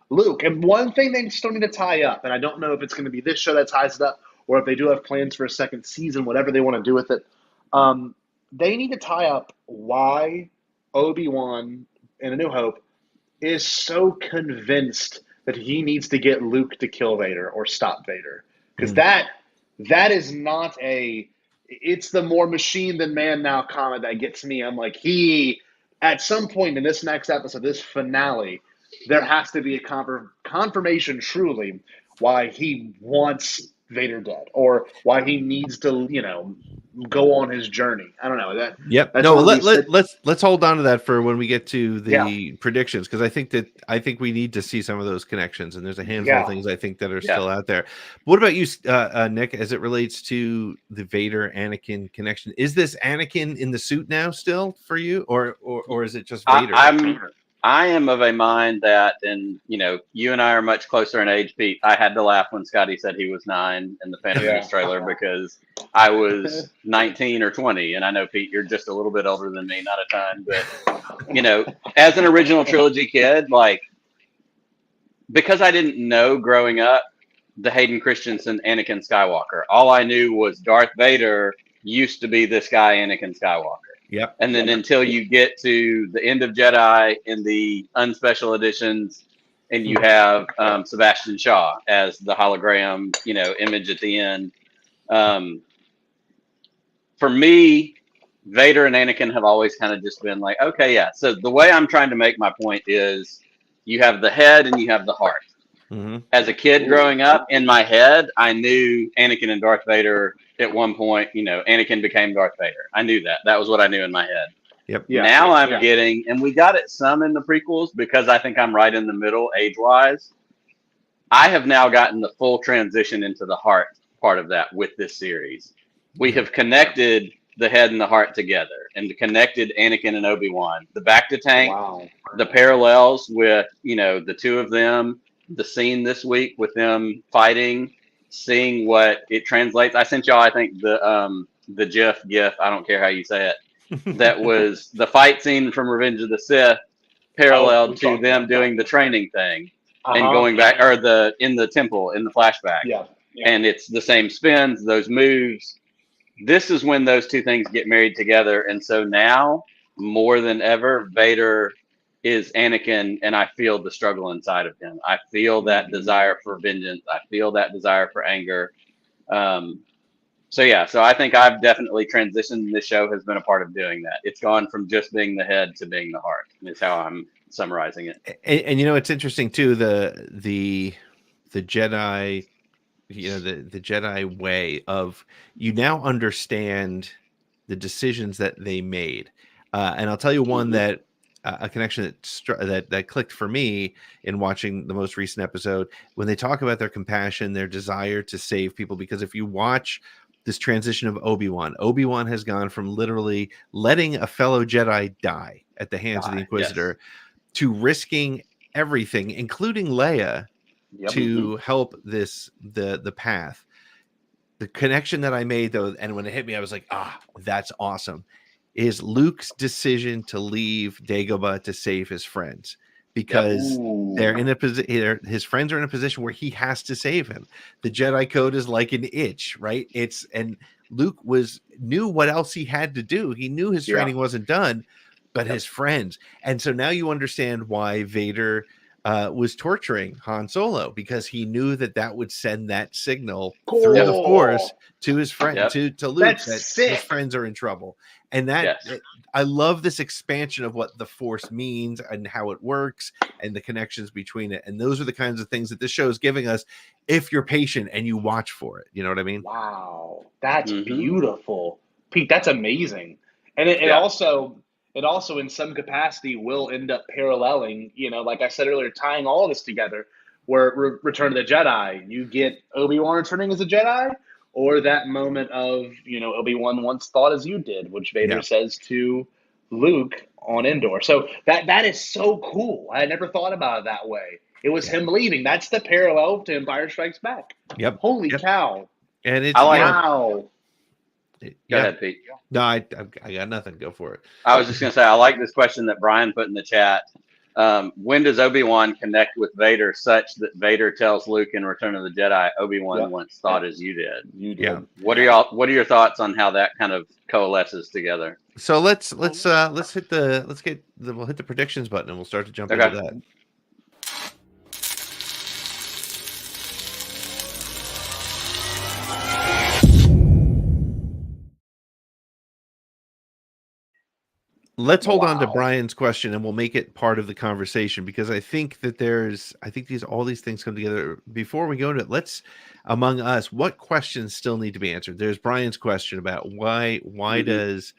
Luke. And one thing they still need to tie up, and I don't know if it's going to be this show that ties it up, or if they do have plans for a second season, whatever they want to do with it, they need to tie up why Obi-Wan in A New Hope is so convinced that he needs to get Luke to kill Vader or stop Vader. Because that is not it's the more machine than man now comment that gets me. I'm like, at some point in this next episode, this finale, there has to be a confirmation truly why he wants Vader dead or why he needs to, go on his journey. I don't know that. Yep. No, let's hold on to that for when we get to the predictions, because I think we need to see some of those connections, and there's a handful of things I think that are still out there. What about you, Nick, as it relates to the Vader Anakin connection? Is this Anakin in the suit now still for you, or is it just Vader? I am of a mind that, and you and I are much closer in age, Pete. I had to laugh when Scotty said he was 9 in the Phantom Menace trailer because I was 19 or 20, and I know, Pete, you're just a little bit older than me, not a ton, but as an original trilogy kid, like, because I didn't know growing up the Hayden Christensen Anakin Skywalker, all I knew was Darth Vader used to be this guy, Anakin Skywalker. Yep. And then until you get to the End of Jedi in the unspecial editions, and you have Sebastian Shaw as the hologram, image at the end. For me, Vader and Anakin have always kind of just been like, okay, yeah. So the way I'm trying to make my point is you have the head and you have the heart. Mm-hmm. As a kid growing up, in my head, I knew Anakin and Darth Vader at one point. Anakin became Darth Vader. I knew that. That was what I knew in my head. Yep. Yeah. Now I'm getting, and we got it some in the prequels because I think I'm right in the middle age-wise. I have now gotten the full transition into the heart part of that with this series. We have connected the head and the heart together and connected Anakin and ObiWan. The back to tank, the parallels with, the two of them, the scene this week with them fighting, seeing what it translates. I sent y'all, I think, the GIF, I don't care how you say it, that was the fight scene from Revenge of the Sith paralleled to them doing the training thing and going back, or in the temple, in the flashback. Yeah. And it's the same spins, those moves. This is when those two things get married together. And so now, more than ever, Vader is Anakin, and I feel the struggle inside of him. I feel that desire for vengeance. I feel that desire for anger. So I think I've definitely transitioned. This show has been a part of doing that. It's gone from just being the head to being the heart, is how I'm summarizing it. And it's interesting too, the Jedi, the Jedi way of, you now understand the decisions that they made. And I'll tell you one that a connection that clicked for me in watching the most recent episode, when they talk about their compassion, their desire to save people. Because if you watch this transition of Obi-Wan has gone from literally letting a fellow Jedi die at the hands of the Inquisitor to risking everything, including Leia, to help the path. The connection that I made, though, and when it hit me, I was like, that's awesome, is Luke's decision to leave Dagobah to save his friends, because they're in a position, his friends are in a position where he has to save him. The Jedi code is like an itch, right? And Luke knew what else he had to do. He knew his training wasn't done, but his friends. And so now you understand why Vader was torturing Han Solo, because he knew that would send that signal through the Force to his friend, to Luke, that his friends are in trouble. And I love this expansion of what the Force means and how it works and the connections between it. And those are the kinds of things that this show is giving us if you're patient and you watch for it. You know what I mean? Wow. That's beautiful. Pete, that's amazing. And it also in some capacity will end up paralleling, like I said earlier, tying all this together, where Return of the Jedi, you get Obi-Wan returning as a Jedi, or that moment of, Obi-Wan once thought as you did, which Vader says to Luke on Endor. So that is so cool. I never thought about it that way. It was him leaving. That's the parallel to Empire Strikes Back. Yep. Holy cow. And it's wow. Go ahead, Pete. No, I got nothing. Go for it. I was just going to say, I like this question that Brian put in the chat. When does Obi-Wan connect with Vader such that Vader tells Luke in Return of the Jedi, Obi-Wan once thought as you did? Yeah. What are your thoughts on how that kind of coalesces together? So we'll hit the predictions button and we'll start to jump into that. Let's hold on to Brian's question and we'll make it part of the conversation, because I think that all these things come together. Before we go into it, let's, among us, what questions still need to be answered? There's Brian's question about why does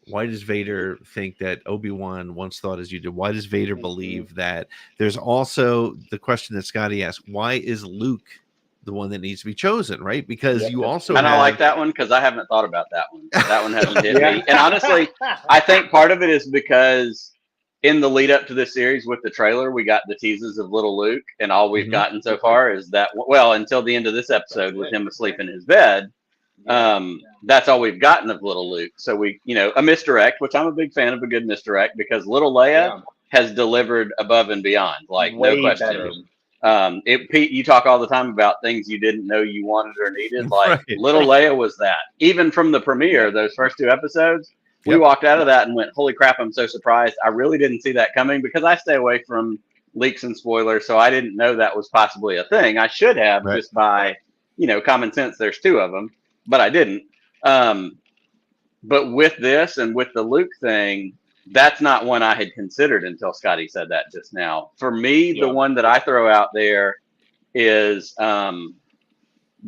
Vader think that Obi-Wan once thought as you did? Why does Vader believe that? There's also the question that Scotty asked, why is Luke the one that needs to be chosen, right? Because you also I like that one, because I haven't thought about that one. That one hasn't hit me. And honestly, I think part of it is because in the lead up to this series with the trailer, we got the teases of little Luke, and all we've gotten so far is that, well, until the end of this episode with him asleep in his bed, that's all we've gotten of little Luke. So we, a misdirect, which I'm a big fan of a good misdirect, because little Leia has delivered above and beyond, like Way no question. better. Pete, you talk all the time about things you didn't know you wanted or needed. Like little Leia was that. Even from the premiere, those first 2 episodes, we walked out of that and went, holy crap, I'm so surprised. I really didn't see that coming, because I stay away from leaks and spoilers. So I didn't know that was possibly a thing. I should have, just by, common sense. There's 2 of them, but I didn't. But with this and with the Luke thing, that's not one I had considered until Scotty said that just now. For me, the one that I throw out there is the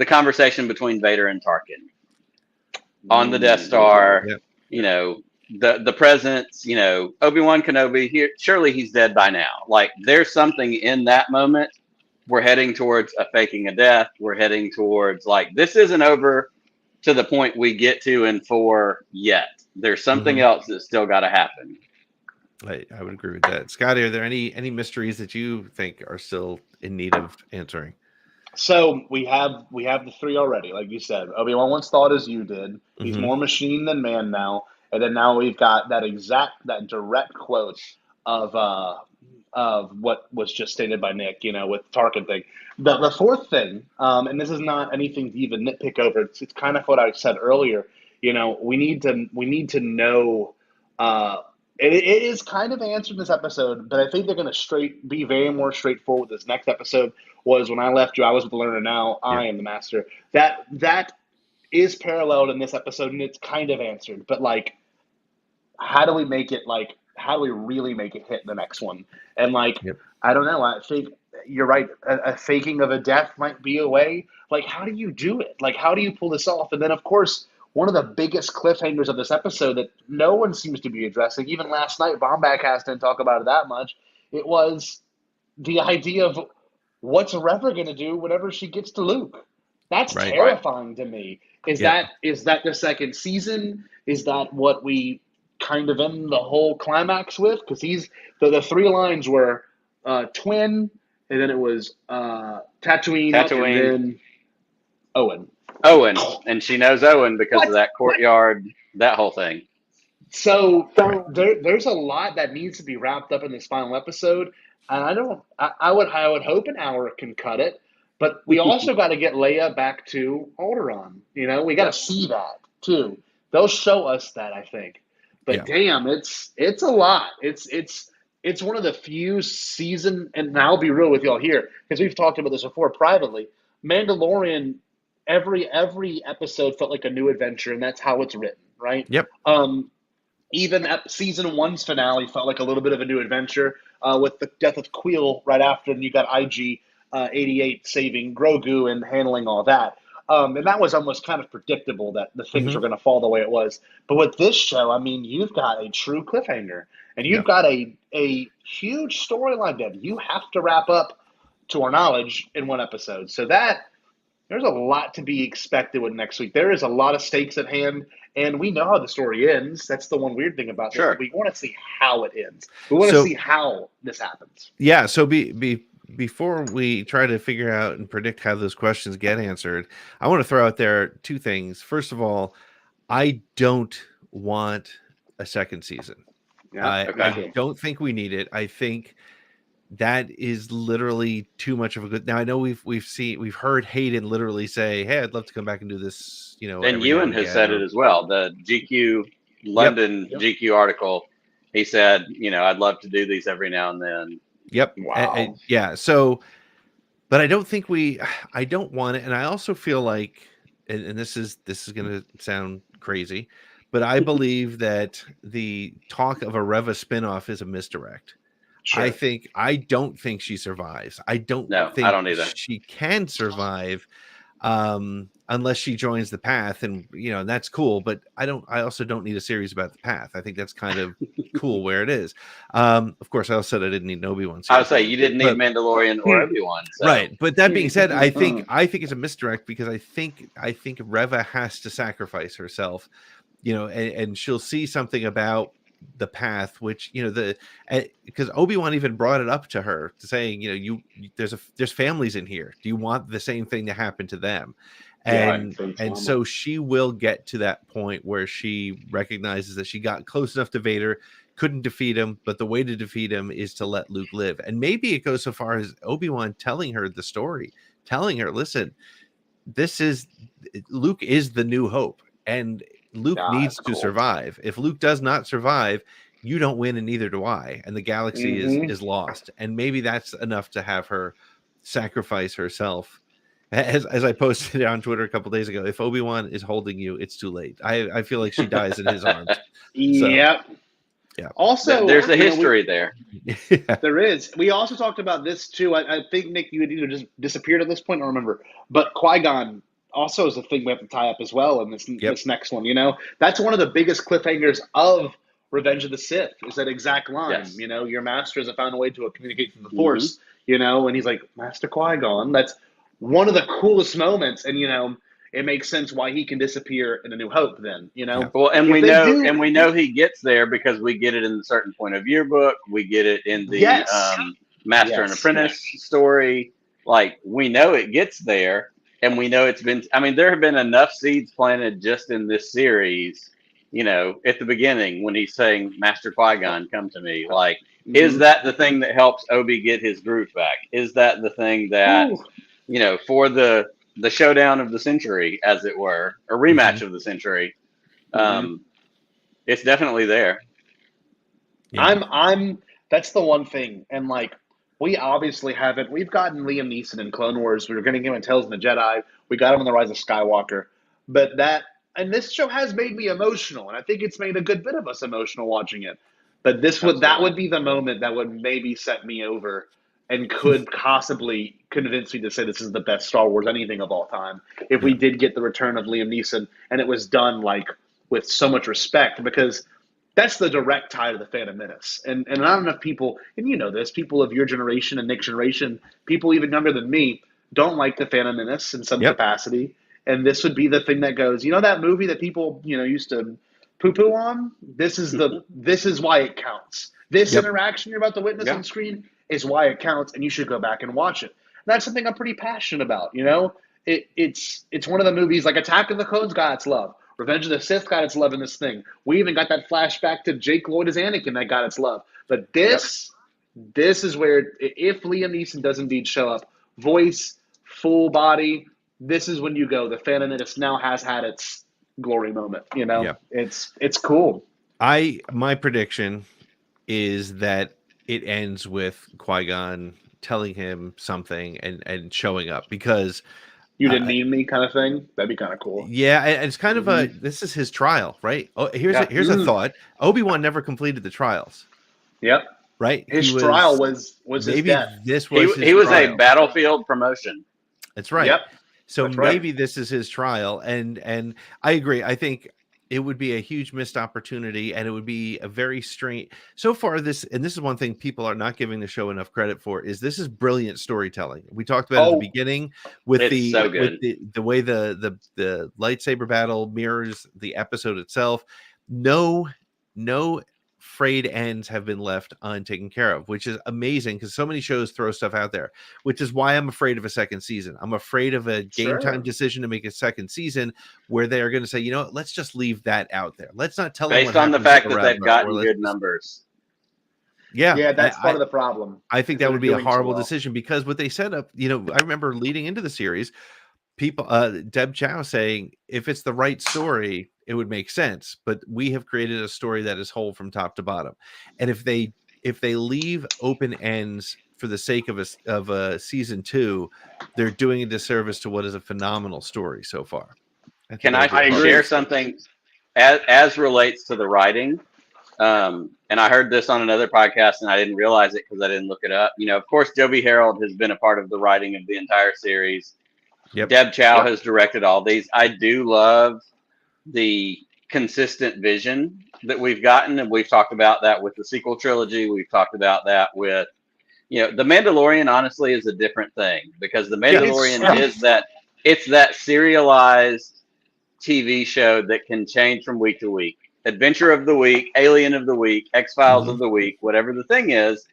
conversation between Vader and Tarkin on the Death Star. The presence, Obi-Wan Kenobi here. Surely he's dead by now. Like, there's something in that moment. We're heading towards a faking a death. We're heading towards, like, this isn't over to the point we get to in 4 yet. There's something else that's still got to happen. I would agree with that. Scotty, are there any mysteries that you think are still in need of answering? So we have the 3 already, like you said. Obi-Wan once thought as you did. He's more machine than man now. And then now we've got that direct quote of what was just stated by Nick, with Tarkin thing. The 4th thing, and this is not anything to even nitpick over. It's kind of what I said earlier. We need to know. It is kind of answered in this episode, but I think they're going to be very more straightforward with this next episode. Was when I left you, I was the learner. Now I am the master. That is paralleled in this episode, and it's kind of answered. But like, how do we make it? Like, how do we really make it hit in the next one? And like, I don't know. I think you're right. A faking of a death might be a way. Like, how do you do it? Like, how do you pull this off? And then, of course, one of the biggest cliffhangers of this episode that no one seems to be addressing, even last night, Bombadcast didn't talk about it that much. It was the idea of what's Reva going to do whenever she gets to Luke. That's terrifying to me. Is that the second season? Is that what we kind of end the whole climax with? Because the 3 lines were twin, and then it was Tatooine, and then Owen, and she knows Owen because of that courtyard, that whole thing. So there's a lot that needs to be wrapped up in this final episode, and I would hope an hour can cut it, but we also got to get Leia back to Alderaan. We got to see that too. They'll show us that, I think. But damn, it's a lot. It's one of the few season, and I'll be real with y'all here, because we've talked about this before privately. Mandalorian, every episode felt like a new adventure, and that's how it's written, right? Yep. Even season 1's finale felt like a little bit of a new adventure with the death of Queel right after, and you got IG-88 saving Grogu and handling all that. And that was almost kind of predictable that the things were going to fall the way it was. But with this show, I mean, you've got a true cliffhanger, and you've got a huge storyline that you have to wrap up, to our knowledge, in 1 episode. So there's a lot to be expected with next week. There is a lot of stakes at hand, and we know how the story ends. That's the one weird thing about this. We want to see how it ends. We want to see how this happens. Yeah, so before we try to figure out and predict how those questions get answered, I want to throw out there 2 things. First of all, I don't want a second season. I don't think we need it. I think that is literally too much of a good. Now I know we've heard Hayden literally say, "Hey, I'd love to come back and do this." And Ewan has said it as well. The GQ London GQ article, he said, "I'd love to do these every now and then." Yep. Wow. Yeah. So, but I don't think I don't want it, and I also feel like, and this is going to sound crazy, but I believe that the talk of a Reva spinoff is a misdirect. Sure. I don't think she survives. I don't think I don't either. She can survive unless she joins the Path, and that's cool. But I also don't need a series about the Path. I think that's kind of cool where it is. Of course, I also said I didn't need an Obi-Wan series. I would say you didn't need Mandalorian or Obi-Wan. So. Right. But that being said, I think it's a misdirect, because I think Reva has to sacrifice herself, and she'll see something about the path, which because Obi-Wan even brought it up to her, saying, there's families in here. Do you want the same thing to happen to them? And so she will get to that point where she recognizes that she got close enough to Vader, couldn't defeat him, but the way to defeat him is to let Luke live. And maybe it goes so far as Obi-Wan telling her the story, telling her, listen, Luke is the new hope, and Luke needs to survive. If Luke does not survive, you don't win, and neither do I, and the galaxy is lost. And maybe that's enough to have her sacrifice herself. As I posted on Twitter a couple days ago, if Obi-Wan is holding you, it's too late. I feel like she dies in his arms. Yep. Yeah. Also, there's a history there. Yeah. There is. We also talked about this too. I think, Nick, you had either just disappeared at this point, I don't remember. But Qui Gon also is a thing we have to tie up as well in this next one. That's one of the biggest cliffhangers of Revenge of the Sith, is that exact line. Yes. Your masters have found a way to communicate through the Force. And he's like, Master Qui Gon. That's one of the coolest moments, and it makes sense why he can disappear in A New Hope. Then Well, and we know he gets there because we get it in the certain point of yearbook. We get it in the Master and Apprentice story. Like, we know it gets there, and we know it's been. I mean, there have been enough seeds planted just in this series. At the beginning when he's saying, "Master Qui-Gon, come to me." Like, is that the thing that helps Obi get his groove back? Is that the thing that for the showdown of the century, as it were, a rematch of the century? It's definitely there. Yeah. That's the one thing, and we obviously haven't. We've gotten Liam Neeson in Clone Wars. We were getting him in Tales of the Jedi. We got him in The Rise of Skywalker. But this show has made me emotional, and I think it's made a good bit of us emotional watching it. But that would be the moment that would maybe set me over and could possibly convince me to say this is the best Star Wars anything of all time. If we did get the return of Liam Neeson, and it was done with so much respect, because that's the direct tie to the Phantom Menace. And not enough people, and this, people of your generation and Nick's generation, people even younger than me, don't like the Phantom Menace in some capacity. And this would be the thing that goes, that movie that people, used to poo-poo on? This is why it counts. This interaction you're about to witness on screen is why it counts, and you should go back and watch it. And that's something I'm pretty passionate about, It's one of the movies, like Attack of the Clones got its love. Revenge of the Sith got its love in this thing. We even got that flashback to Jake Lloyd as Anakin that got its love. But this is where, if Liam Neeson does indeed show up, voice, full body, this is when you go, the Phantom Menace now has had its glory moment. It's cool. My prediction is that it ends with Qui-Gon telling him something and showing up, because you didn't need me kind of thing. That'd be kind of cool. Yeah, and it's kind of this is his trial, right? Oh, here's a thought. Obi-Wan never completed the trials. Yep. Right. His trial was maybe his death. This was he was a battlefield promotion. That's right. Yep. So maybe this is his trial, and I agree. I think it would be a huge missed opportunity, and it would be a very strange. So far, this is one thing people are not giving the show enough credit for, is this is brilliant storytelling. We talked about it at the beginning with with the way the lightsaber battle mirrors the episode itself. No frayed ends have been left untaken care of, which is amazing, because so many shows throw stuff out there, which is why I'm afraid of a second season. I'm afraid of a game time decision to make a second season where they are going to say, let's just leave that out there. Let's not tell them based on the fact that they've gotten good numbers. Yeah, that's part of the problem. I think that would be a horrible decision, because what they set up, I remember leading into the series, people, Deb Chow saying, if it's the right story, it would make sense, but we have created a story that is whole from top to bottom. And if they leave open ends for the sake of a season 2, they're doing a disservice to what is a phenomenal story so far. Can I share something as relates to the writing? And I heard this on another podcast, and I didn't realize it because I didn't look it up. Of course, Joby Harold has been a part of the writing of the entire series. Deb Chow has directed all these. I do love the consistent vision that we've gotten, and we've talked about that with the sequel trilogy. We've talked about that with, The Mandalorian honestly is a different thing, because The Mandalorian is that serialized TV show that can change from week to week. Adventure of the Week, Alien of the Week, X-Files of the Week, whatever the thing is,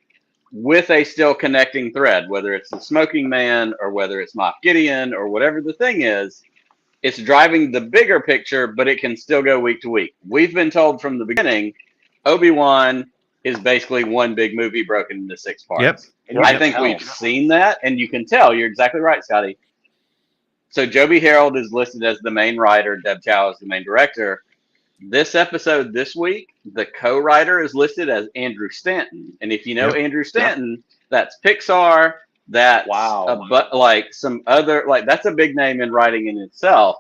with a still connecting thread, whether it's the Smoking Man or whether it's Moff Gideon or whatever the thing is. It's driving the bigger picture, but it can still go week to week. We've been told from the beginning, Obi-Wan is basically one big movie broken into 6 parts. Yep. I think we've seen that, and you can tell. You're exactly right, Scotty. So Joby Harold is listed as the main writer. Deb Chow is the main director. This episode this week, the co-writer is listed as Andrew Stanton. And if you know Andrew Stanton, that's Pixar. That's but like some other, like that's a big name in writing in itself.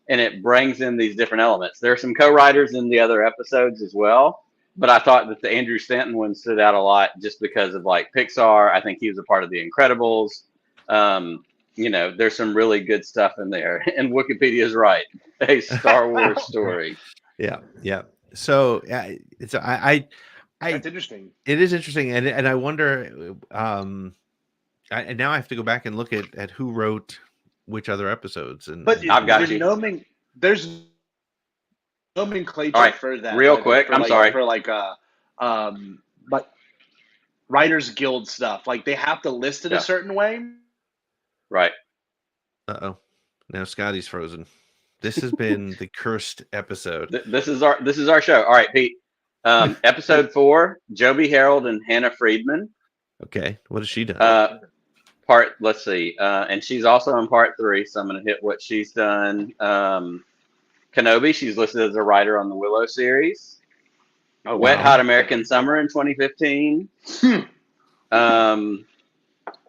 And it brings in these different elements. There are some co-writers in the other episodes as well. But I thought that the Andrew Stanton one stood out a lot just because of like Pixar. I think he was a part of The Incredibles. You know, there's some really good stuff in there. And Wikipedia's right. A Star Wars story. Yeah. So it's that's interesting. It is interesting, and I wonder. And now I have to go back and look at who wrote which other episodes. And but I've got you. There's nomenclature right, for that. Real quick, I'm sorry. For like but Writers Guild stuff, like they have to list it a certain way. Right. Uh-oh. Now Scotty's frozen. This has been the cursed episode. This is our show. All right, Pete. Episode 4, Joby Harold and Hannah Friedman. Okay. What has she done? Let's see. And she's also in part 3, so I'm going to hit what she's done. Kenobi, she's listed as a writer on the Willow series. Oh, Wet Hot American Summer in 2015.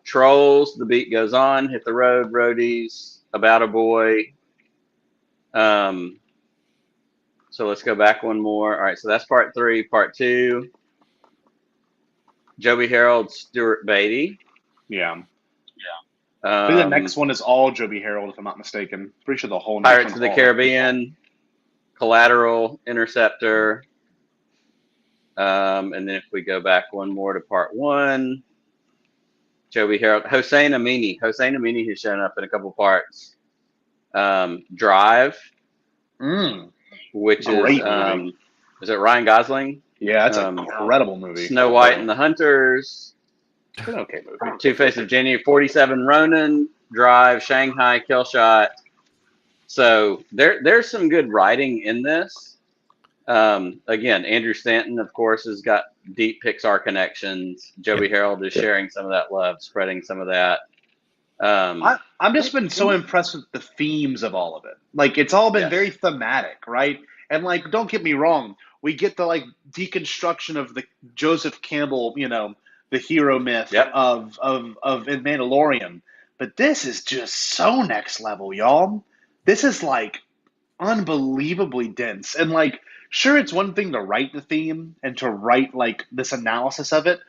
Trolls, The Beat Goes On, Hit the Road, Roadies, About a Boy. So let's go back one more. All right, so that's part 3. Part 2, Joby Harold, Stuart Beatty. Yeah. I think the next one is all Joby Harold, if I'm not mistaken. Pretty sure the whole next Pirates of the Caribbean, Collateral, Interceptor. And then if we go back one more to part 1, Joby Harold, Hossein Amini. Hossein Amini has shown up in a couple parts. Drive, which is it Ryan Gosling? Yeah, that's an incredible movie. Snow White and the Hunters. It's an okay movie. Two-Face of January, 47 Ronin, Drive, Shanghai, Killshot. So there's some good writing in this. Again, Andrew Stanton, of course, has got deep Pixar connections. Joby Harold is sharing some of that love, spreading some of that. I've just been so impressed with the themes of all of it. Like, it's all been very thematic, right? And, like, don't get me wrong. We get the, like, deconstruction of the Joseph Campbell, you know, the hero myth of in Mandalorian. But this is just so next level, y'all. This is, like, unbelievably dense. And, like, sure, it's one thing to write the theme and to write, like, this analysis of it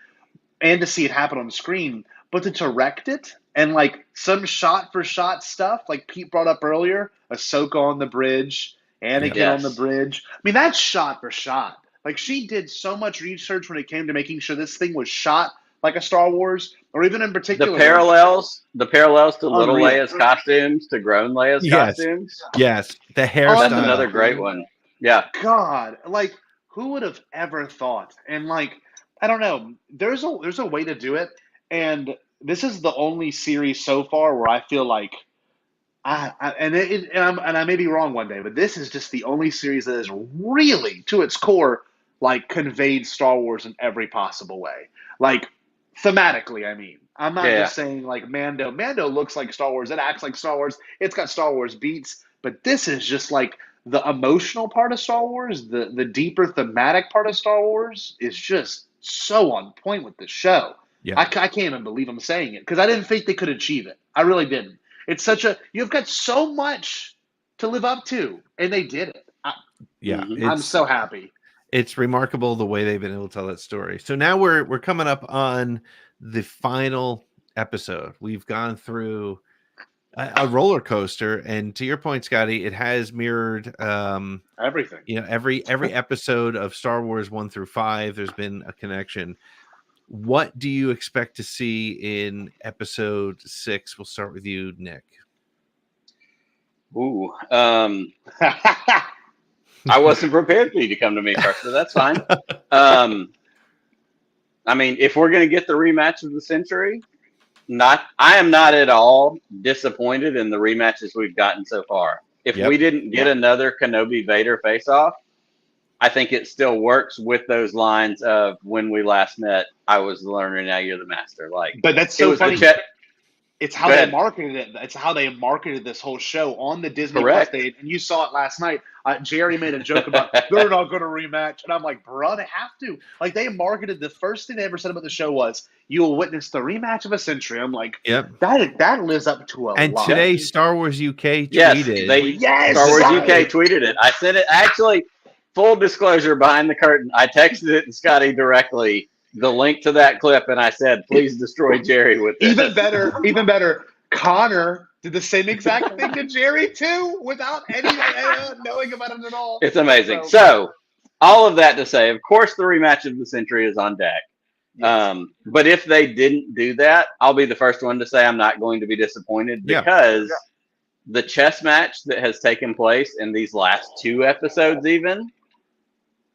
and to see it happen on screen, but to direct it and, like, some shot-for-shot stuff, like Pete brought up earlier, Ahsoka on the bridge, Anakin on the bridge. I mean, that's shot-for-shot. Like, she did so much research when it came to making sure this thing was shot like a Star Wars, or even in particular. The parallels to little Leia's costumes, to grown Leia's costumes. Yes, the hairstyle. That's another great one. Yeah. God, like, who would have ever thought? And, like, I don't know. There's a way to do it, and this is the only series so far where I feel like I may be wrong one day, but this is just the only series that is really, to its core, like, conveyed Star Wars in every possible way. Like, thematically, I mean. I'm not just saying, like, Mando. Mando looks like Star Wars. It acts like Star Wars. It's got Star Wars beats. But this is just, like, the emotional part of Star Wars, the deeper thematic part of Star Wars is just so on point with the show. Yeah. I can't even believe I'm saying it because I didn't think they could achieve it. I really didn't. It's you've got so much to live up to, and they did it. I'm so happy. It's remarkable the way they've been able to tell that story. So now we're coming up on the final episode. We've gone through a roller coaster, and to your point, Scotty, it has mirrored everything. You know, every episode of Star Wars 1 through 5. There's been a connection. What do you expect to see in episode 6? We'll start with you, Nick. Ooh. I wasn't prepared for you to come to me first, but that's fine. I mean, if we're going to get the rematch of the century, I am not at all disappointed in the rematches we've gotten so far. If we didn't get another Kenobi Vader face-off, I think it still works with those lines of when we last met, I was the learner, now you're the master. Like, but that's so funny. It's how Go they ahead. marketed it. It's how they marketed this whole show on the Disney Correct. Plus. And you saw it last night. Jerry made a joke about they're not going to rematch, and I'm like, bro, they have to. Like, they marketed the first thing they ever said about the show was, "You will witness the rematch of a century." I'm like, that lives up to a And lot. today, Star Wars UK Yes, tweeted. Star Wars UK tweeted it. I sent it. Actually, full disclosure, behind the curtain, I texted it to Scotty directly, the link to that clip, and I said, "Please destroy Jerry with this." Even better. Connor did the same exact thing to Jerry too, without any knowing about it at all. It's amazing. So, all of that to say, of course, the rematch of the century is on deck. Yes. But if they didn't do that, I'll be the first one to say I'm not going to be disappointed, because the chess match that has taken place in these last 2 episodes even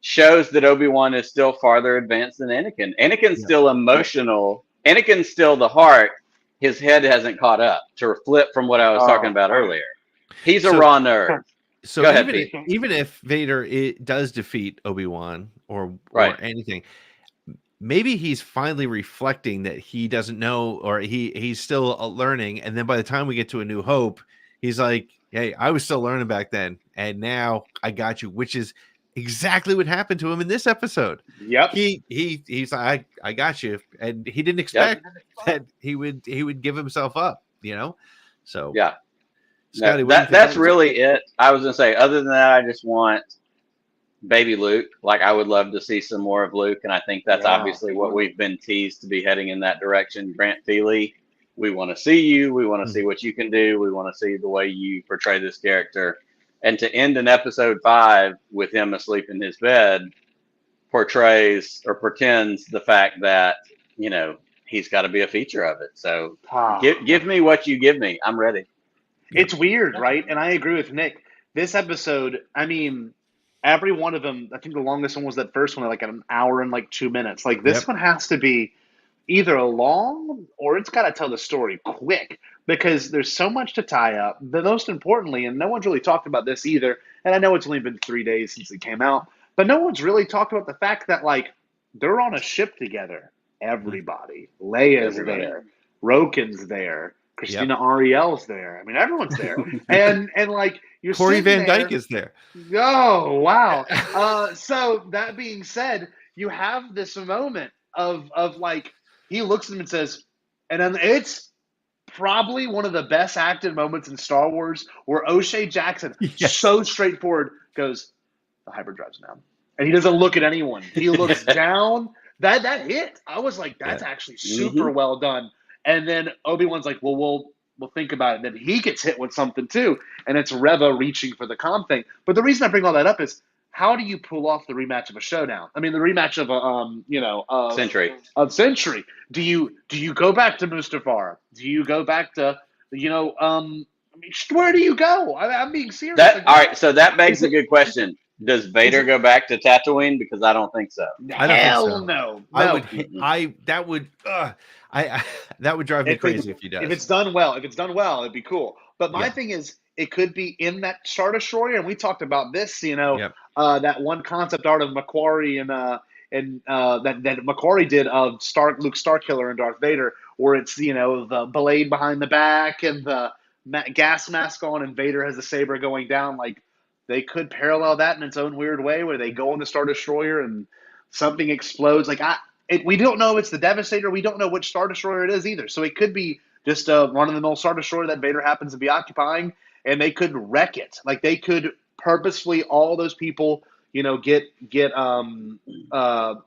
shows that Obi-Wan is still farther advanced than Anakin. Anakin's still emotional. Anakin's still the heart. His head hasn't caught up, to flip from what I was talking about earlier. He's a raw nerd. So Go ahead, even if Vader does defeat Obi-Wan or anything, maybe he's finally reflecting that he doesn't know, or he's still learning. And then by the time we get to A New Hope, he's like, hey, I was still learning back then, and now I got you, which is exactly what happened to him in this episode. Yep. He's like, I got you, and he didn't expect that he would give himself up, So yeah, Scotty, that's really it. I was gonna say, other than that, I just want baby Luke. Like, I would love to see some more of Luke, and I think that's obviously what we've been teased to be heading in that direction. Grant Feely, we want to see you. We want to see what you can do. We want to see the way you portray this character. And to end in episode 5 with him asleep in his bed portrays or pretends the fact that, he's got to be a feature of it. So give me what you give me. I'm ready. It's weird, right? And I agree with Nick. This episode, I mean, every one of them, I think the longest one was that first one, like an hour and like 2 minutes. Like, this one has to be either long or it's got to tell the story quick, because there's so much to tie up. But most importantly, and no one's really talked about this either, and I know it's only been 3 days since it came out, but no one's really talked about the fact that, like, they're on a ship together. Everybody. Leia's there. Roken's there. Christina Ariel's there. I mean, everyone's there. and like, you're Corey Van Dyke is there. Oh, wow. So that being said, you have this moment of like, he looks at him and says, and then it's probably one of the best acted moments in Star Wars, where O'Shea Jackson, so straightforward, goes, the hyperdrive's down. And he doesn't look at anyone. He looks down. That hit. I was like, that's actually super well done. And then Obi-Wan's like, well, we'll think about it. And then he gets hit with something too. And it's Reva reaching for the comm thing. But the reason I bring all that up is, how do you pull off the rematch of a showdown? I mean, the rematch of a Century. Of Century. Do you go back to Mustafar? Do you go back to where do you go? I'm being serious. All right, so that begs a good question. Does Vader go back to Tatooine? Because I don't think so. I don't think so. No. That would drive me crazy if he does. If it's done well, it'd be cool. But my thing is, it could be in that Star Destroyer, and we talked about this, that one concept art of Macquarie and that Macquarie did of Luke Starkiller and Darth Vader, where it's the blade behind the back and the gas mask on, and Vader has the saber going down. Like, they could parallel that in its own weird way, where they go on the Star Destroyer and something explodes. Like, we don't know if it's the Devastator. We don't know which Star Destroyer it is either. So it could be just a run-of-the-mill Star Destroyer that Vader happens to be occupying, and they could wreck it. Like, they could purposefully, all those people, get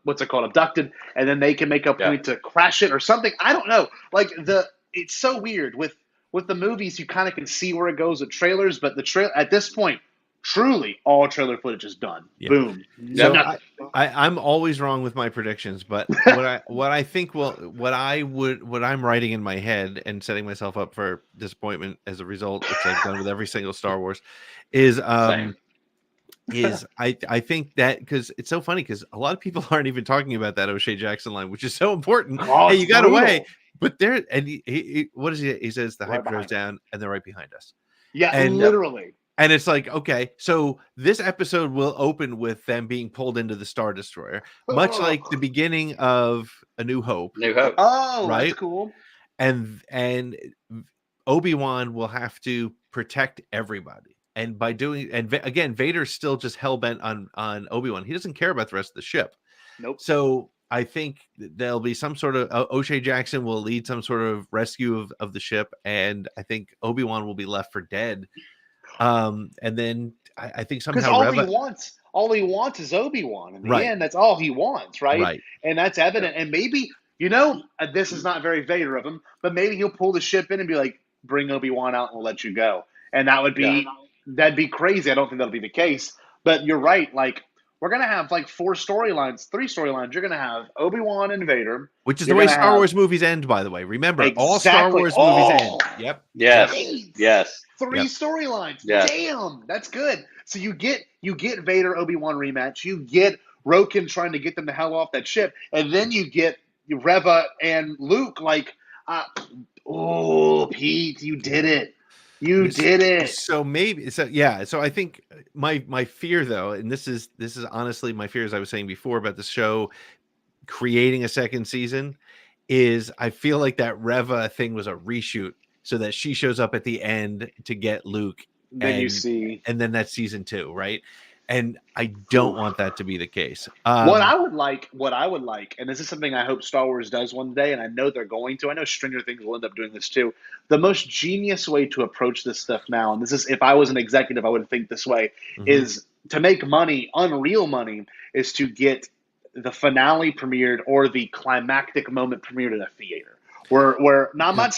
what's it called, abducted, and then they can make a point to crash it or something. I don't know. Like, it's so weird with the movies. You kind of can see where it goes with trailers, but at this point, truly all trailer footage is done. Boom. So I'm always wrong with my predictions, but what I'm writing in my head and setting myself up for disappointment as a result, which I've done with every single Star Wars, is is I think that because it's so funny because a lot of people aren't even talking about that O'Shea Jackson line, which is so important. Oh, Hey, it's you got brutal. away, but there and what is he? He says the Right hyperdrive's behind down and they're right behind us. Yeah, And literally. and it's like, okay, so this episode will open with them being pulled into the Star Destroyer, much like the beginning of A New Hope, New Hope. Oh, right? that's cool. And Obi-Wan will have to protect everybody. And by doing, and again, Vader's still just hell-bent on Obi-Wan. He doesn't care about the rest of the ship. Nope. So I think there'll be some sort of O'Shea Jackson will lead some sort of rescue of the ship, and I think Obi-Wan will be left for dead. And then I think Because somehow all he wants is Obi-Wan. In the Right. end, that's all he wants, right? Right. And that's evident. And maybe, this is not very Vader of him, but maybe he'll pull the ship in and be like, bring Obi-Wan out and we'll let you go. And that would be that'd be crazy. I don't think that'll be the case. But you're right. Like, we're going to have like three storylines. You're going to have Obi-Wan and Vader. Which is You're the way gonna Star have- Wars movies end, by the way. Remember, all Star Exactly. Wars movies end. Oh. Yep. Yes. Three Yep. storylines. Yes. Damn, that's good. So you get Vader Obi-Wan rematch. You get Roken trying to get them the hell off that ship, and then you get Reva and Luke. Like, Pete, you did it. You did it. So maybe so I think my fear though, and this is honestly my fear, as I was saying before about the show creating a second season, is I feel like that Reva thing was a reshoot so that she shows up at the end to get Luke. Then you see, and then that's season 2, right? And I don't want that to be the case. What I would like, and this is something I hope Star Wars does one day, and I know they're going to. I know Stranger Things will end up doing this too. The most genius way to approach this stuff now, and this is, if I was an executive, I would think this way, is to make money, unreal money, is to get the finale premiered or the climactic moment premiered in a theater. Now I'm not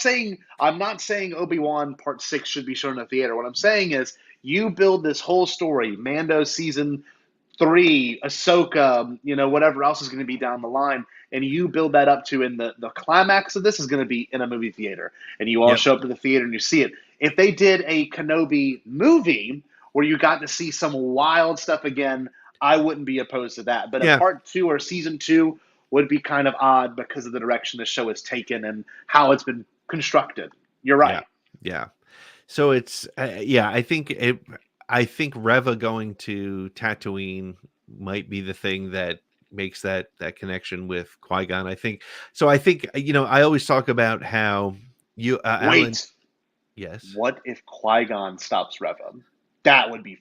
saying Obi-Wan Part 6 should be shown in a theater. What I'm saying is you build this whole story, Mando season 3, Ahsoka, whatever else is going to be down the line, and you build that up to, and the climax of this is going to be in a movie theater, and you all show up to the theater and you see it. If they did a Kenobi movie where you got to see some wild stuff again, I wouldn't be opposed to that. But a Part 2 or season 2 would be kind of odd because of the direction the show has taken and how it's been constructed. You're right. Yeah. So it's I think Reva going to Tatooine might be the thing that makes that connection with Qui Gon. I think I always talk about how you Alan, yes. What if Qui Gon stops Reva? That would be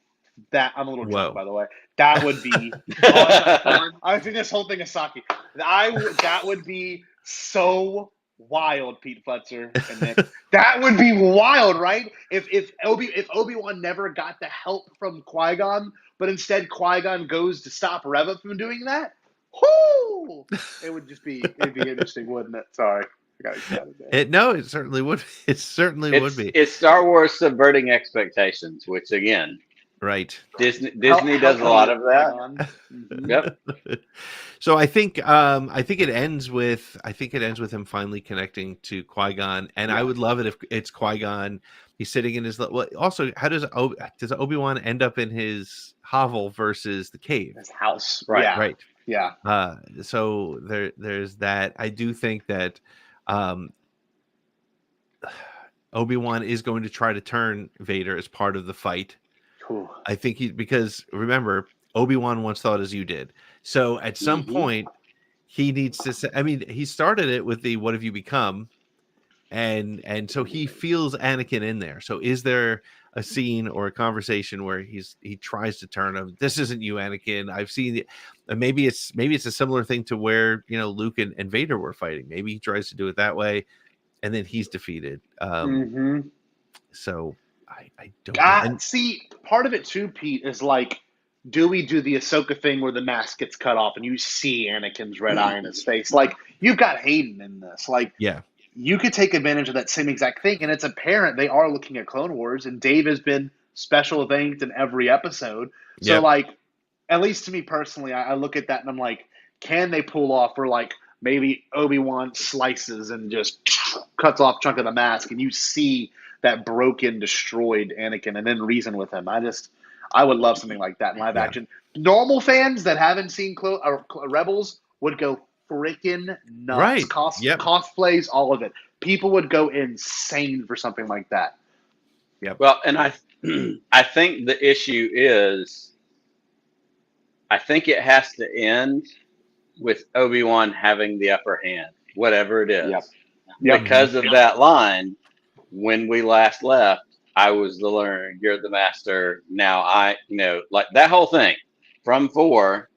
I'm a little drunk, by the way. That would be. I think this whole thing is sake. That would be so wild, Pete Fletcher and Nick. That would be wild, right? If Obi-Wan never got the help from Qui-Gon, but instead Qui-Gon goes to stop Reva from doing that, it'd be interesting, wouldn't it? Sorry. I got it certainly would. It certainly would be. It's Star Wars subverting expectations, which again, right. Disney does a lot of that. Yep. So I think it ends with him finally connecting to Qui-Gon, and I would love it if it's Qui-Gon. He's sitting in his. Well, also, how does Obi-Wan end up in his hovel versus the cave? His house, right? Yeah. Right. Yeah. So there's that. I do think that Obi-Wan is going to try to turn Vader as part of the fight. Cool. I think because remember, Obi-Wan once thought as you did. So at some point, he needs to say, I mean, he started it with the "What have you become?" and so he feels Anakin in there. So is there a scene or a conversation where he tries to turn him? This isn't you, Anakin. I've seen it. Maybe it's a similar thing to where Luke and Vader were fighting. Maybe he tries to do it that way, and then he's defeated. So I don't see, part of it too, Pete, is like, do we do the Ahsoka thing where the mask gets cut off and you see Anakin's red eye in his face? Like, you've got Hayden in this. Like, you could take advantage of that same exact thing, and it's apparent they are looking at Clone Wars, and Dave has been special thanked in every episode. So, like, at least to me personally, I look at that and I'm like, can they pull off where, like, maybe Obi-Wan slices and just cuts off a chunk of the mask, and you see that broken, destroyed Anakin, and then reason with him. I would love something like that in live action. Normal fans that haven't seen Rebels would go freaking nuts. Right. Cosplays, all of it. People would go insane for something like that. Well, and I think the issue is, I think it has to end with Obi-Wan having the upper hand, whatever it is. Yep. Because of that line, when we last left, I was the learner, you're the master. Now like that whole thing from 4,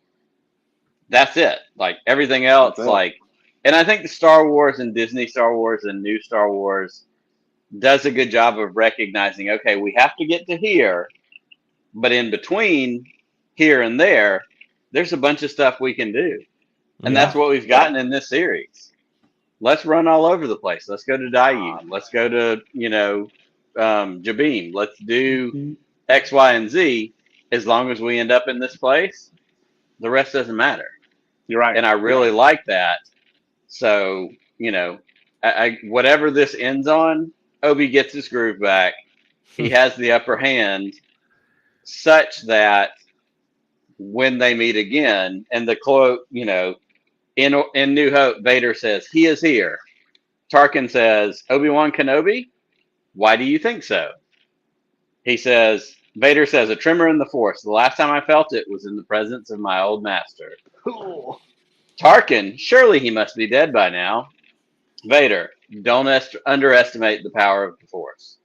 that's it. Like everything else, and I think the Star Wars and Disney Star Wars and new Star Wars does a good job of recognizing, okay, we have to get to here, but in between here and there's a bunch of stuff we can do. And that's what we've gotten in this series. Let's run all over the place. Let's go to Dayu. Let's go to, Jabim. Let's do X, Y, and Z. As long as we end up in this place, the rest doesn't matter. You're right. And I really like that. So, whatever this ends on, Obi gets his groove back. He has the upper hand such that when they meet again, and the quote, in New Hope, Vader says, "He is here." Tarkin says, "Obi-Wan Kenobi? Why do you think so?" Vader says, "A tremor in the Force. The last time I felt it was in the presence of my old master." Cool. Tarkin, surely he must be dead by now. Vader, don't underestimate the power of the Force.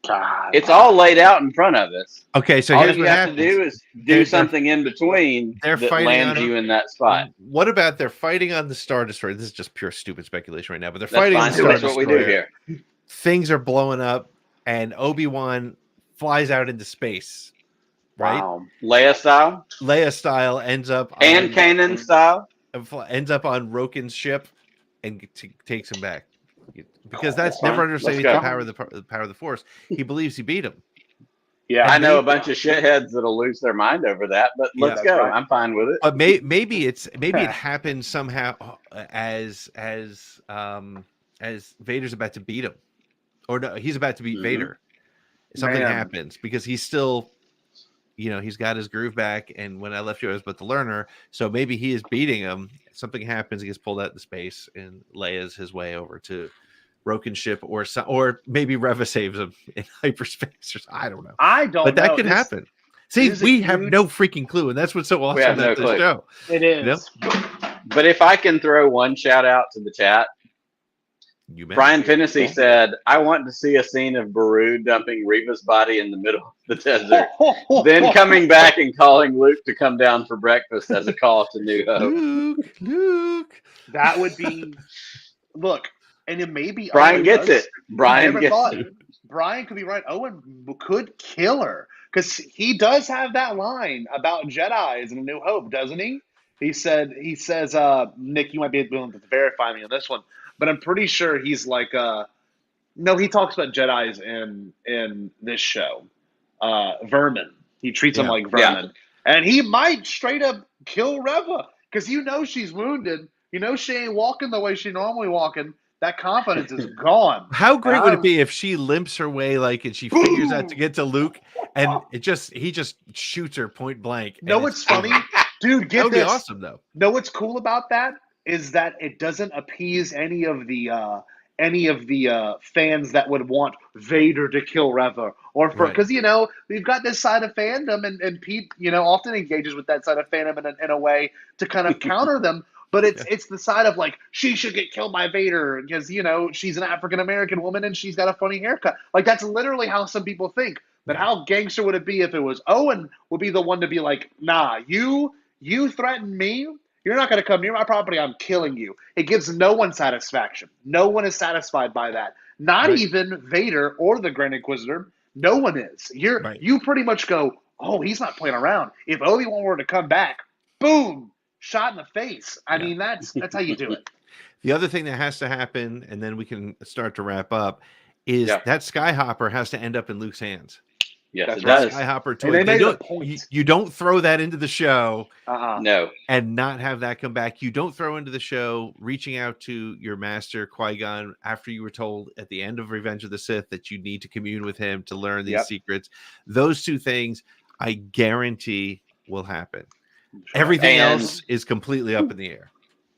God. It's all laid out in front of us. Okay, so all here's you what have happens. to do is do something in between they're that fighting lands on you in that spot. What about they're fighting on the Star Destroyer? This is just pure stupid speculation right now, but they're That's fighting fine. on the Star That's what we Destroyer. do here. Things are blowing up, and Obi-Wan flies out into space. Right? Wow. Leia style? Leia style ends up And Kanan style? Ends up on Roken's ship and takes him back. Because that's fine. never understanding Let's the go. power of the Force. He believes he beat him. Yeah. I know a bunch of shitheads that'll lose their mind over that, but let's go. right. I'm fine with it. But maybe it happens somehow as Vader's about to beat him, or no, he's about to beat Vader. Something happens because he's still, he's got his groove back. And when I left you, I was but the learner. So maybe he is beating him. Something happens. He gets pulled out into space, and Leia's his way over to Roken's ship, or maybe Reva saves him in hyperspace. I don't know. I don't. But that know. could happen. See, we have no freaking clue, and that's what's so awesome about this show. It is. But if I can throw one shout out to the chat, Brian Finnessy said, "I want to see a scene of Beru dumping Reva's body in the middle of the desert, then coming back and calling Luke to come down for breakfast as a call to New Hope." Luke. That would be. Look, and it may be. Brian Owen gets does. it. Brian gets it. Brian could be right. Owen could kill her because he does have that line about Jedis in A New Hope, doesn't he? He says, Nick, you might be able to verify me on this one, but I'm pretty sure he's like, no, he talks about Jedis in this show, vermin. He treats them like vermin, and he might straight up kill Reva because she's wounded. She ain't walking the way she normally walking. That confidence is gone. How great would it be if she limps her way and she figures out to get to Luke and he just shoots her point blank? Know what's funny? Dude, get that would this. be awesome though. Know what's cool about that is that it doesn't appease any of the fans that would want Vader to kill Reva because we've got this side of fandom and Pete often engages with that side of fandom in a way to kind of counter them. But it's the side of she should get killed by Vader because she's an African American woman and she's got a funny haircut. That's literally how some people think. But how gangster would it be if it was Owen would be the one to be like, nah, you threaten me, you're not going to come near my property. I'm killing you. It gives no one satisfaction. No one is satisfied by that. Not even Vader or the Grand Inquisitor. No one is. You pretty much go, oh, he's not playing around. If Obi-Wan were to come back, boom. Shot in the face. I mean, that's how you do it. The other thing that has to happen, and then we can start to wrap up, is that Skyhopper has to end up in Luke's hands. Yes, it does. Skyhopper toy. You don't throw that into the show. No. And not have that come back. You don't throw into the show reaching out to your master, Qui Gon, after you were told at the end of Revenge of the Sith that you need to commune with him to learn these secrets. Those two things. I guarantee will happen. Everything else is completely up in the air.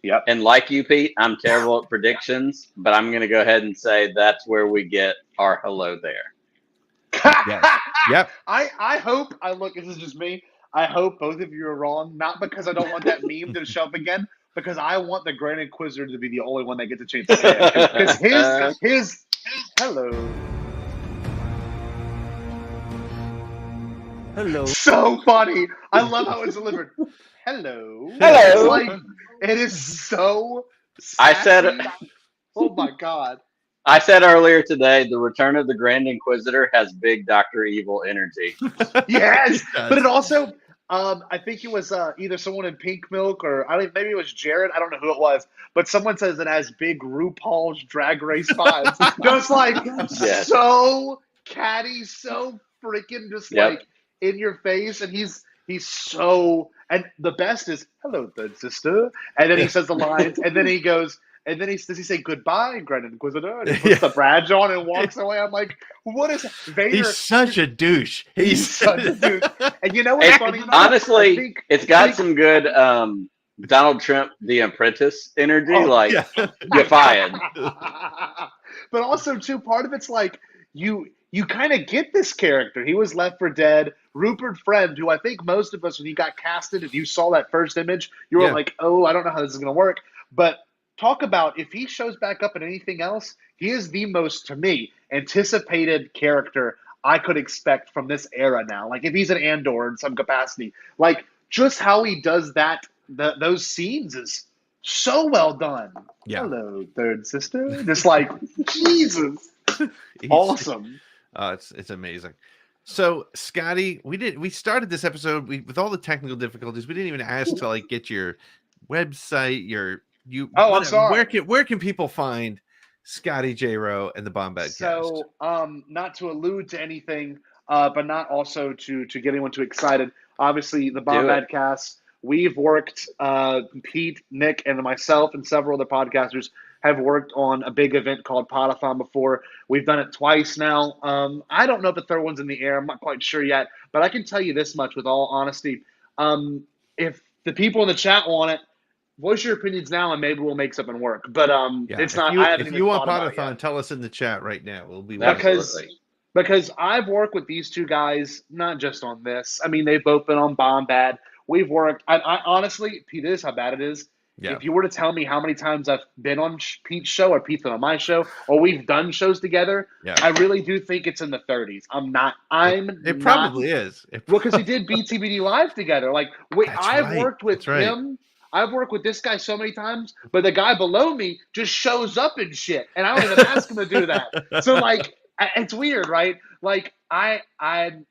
Yep. And like you, Pete, I'm terrible at predictions, but I'm going to go ahead and say that's where we get our hello there. Yes. Yep. I hope, look, this is just me. I hope both of you are wrong, not because I don't want that meme to show up again, because I want the Grand Inquisitor to be the only one that gets a chance to say it. Because his hello. Hello. So funny. I love how it's delivered. Hello. Hello. Like, it is so I sassy. said, oh my God. I said earlier today, the return of the Grand Inquisitor has big Dr. Evil energy. Yes, but it also, I think it was either someone in Pink Milk or maybe it was Jared. I don't know who it was, but someone says it has big RuPaul's Drag Race vibes. Just like so catty, so freaking just like in your face, and he's so. And the best is hello, third sister, and then he says the lines, and then he goes. And then does he say goodbye, Grand Inquisitor? And he puts the badge on and walks away. I'm like, what is Vader? He's such a douche. He's such a douche. And you know what's funny? Honestly, it's got some good Donald Trump, The Apprentice energy. You're fired. But also, too, part of it's like you kind of get this character. He was Left for Dead. Rupert Friend, who I think most of us, when he got casted, if you saw that first image, you were like, oh, I don't know how this is going to work. But talk about if he shows back up in anything else, he is the most, to me, anticipated character I could expect from this era now. Like if he's an Andor in some capacity, like just how he does that, those scenes is so well done. Yeah. Hello, third sister. Just like Jesus, awesome. It's amazing. So Scotty, we started this episode with all the technical difficulties. We didn't even ask to like get your website, I'm sorry. Where can people find Scotty, Jayro, and the Bombadcast? So, not to allude to anything, but not also to get anyone too excited. Obviously, the Bombadcast. We've worked. Pete, Nick, and myself, and several other podcasters have worked on a big event called Podathon before. We've done it twice now. I don't know if the third one's in the air. I'm not quite sure yet, but I can tell you this much with all honesty: if the people in the chat want it, voice your opinions now, and maybe we'll make something work. But it's not. If you want Podathon, tell us in the chat right now. We'll be because I've worked with these two guys, not just on this. I mean, they've both been on Bombad. We've worked. I honestly, Pete, this is how bad it is. Yeah. If you were to tell me how many times I've been on Pete's show or Pete's been on my show, or we've done shows together, I really do think it's in the 30s. It probably is. Because we did BTBD Live together. Like I've worked with him. I've worked with this guy so many times, but the guy below me just shows up and shit, and I don't even ask him to do that. So like, it's weird, right? Like I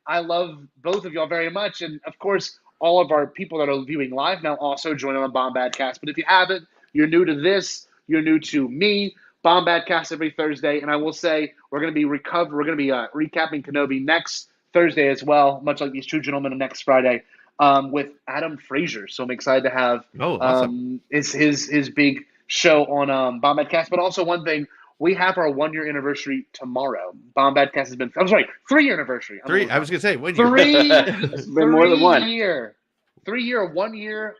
love both of y'all very much, and of course, all of our people that are viewing live now also join on Bombadcast. But if you haven't, you're new to this, you're new to me. Bombadcast every Thursday, and I will say we're going to be recapping Kenobi next Thursday as well, much like these two gentlemen next Friday. With Adam Frazier, so I'm excited to have awesome. his big show on Bombadcast. But also one thing, we have our 1 year anniversary tomorrow. Bombadcast has been 3-year anniversary. I was gonna say 1 year. It's been more than one. 1 year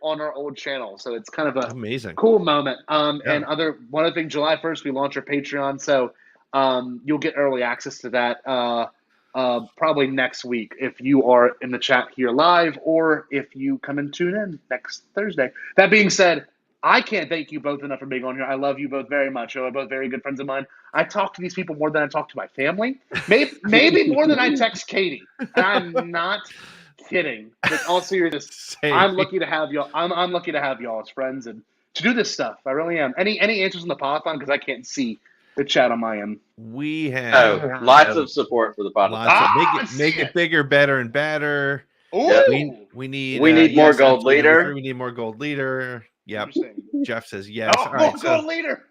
on our old channel, so it's kind of a amazing, cool moment. And one other thing, July 1st we launch our Patreon, so you'll get early access to that. Probably next week if you are in the chat here live, or if you come and tune in next Thursday. That being said, I can't thank you both enough for being on here. I love you both very much. You're both very good friends of mine. I talk to these people more than I talk to my family. Maybe more than I text Katie. And I'm not kidding. But all seriousness, I'm lucky to have y'all. I'm lucky to have y'all as friends and to do this stuff. I really am. Any answers on the Podathon? Because I can't see the chat on my end. We have lots of support for the Podathon. Make it bigger, better, and better. We need more gold leader. We need more gold leader. Yep. Jeff says yes. Gold leader.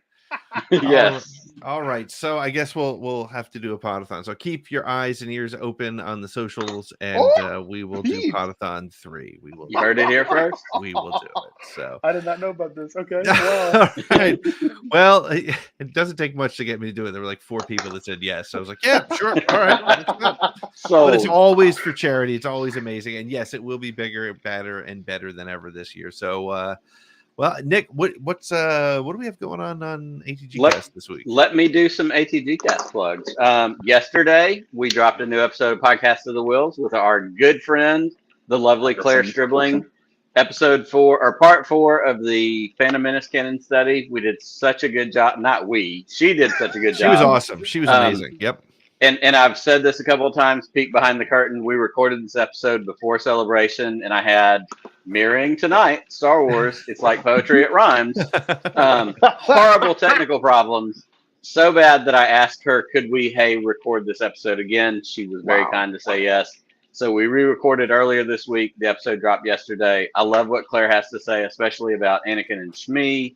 Yes. All right, so I guess we'll have to do a podathon. So keep your eyes and ears open on the socials, and we will do Pete. Podathon 3. We will. You heard it here first. We will do it. So. I did not know about this. Okay. All right. Well, it doesn't take much to get me to do it. There were like 4 people that said yes. So I was like, yeah, sure. All right. Let's go. So But it's always for charity. It's always amazing. And yes, it will be bigger, better, and better than ever this year. So, well, Nick, what do we have going on ATG Cast this week? let me do some ATG Cast plugs. Yesterday, we dropped a new episode of Podcast of the Wills with our good friend, the lovely Claire Stribling. Episode 4 or part 4 of the Phantom Menace canon study. We did such a good job. Not we. She did such a good job. She was awesome. She was amazing. Yep. And I've said this a couple of times, peek behind the curtain. We recorded this episode before Celebration, and I had, mirroring tonight, Star Wars, it's like poetry, it rhymes. Horrible technical problems. So bad that I asked her, could we, record this episode again? She was very kind to say yes. So we re-recorded earlier this week. The episode dropped yesterday. I love what Claire has to say, especially about Anakin and Shmi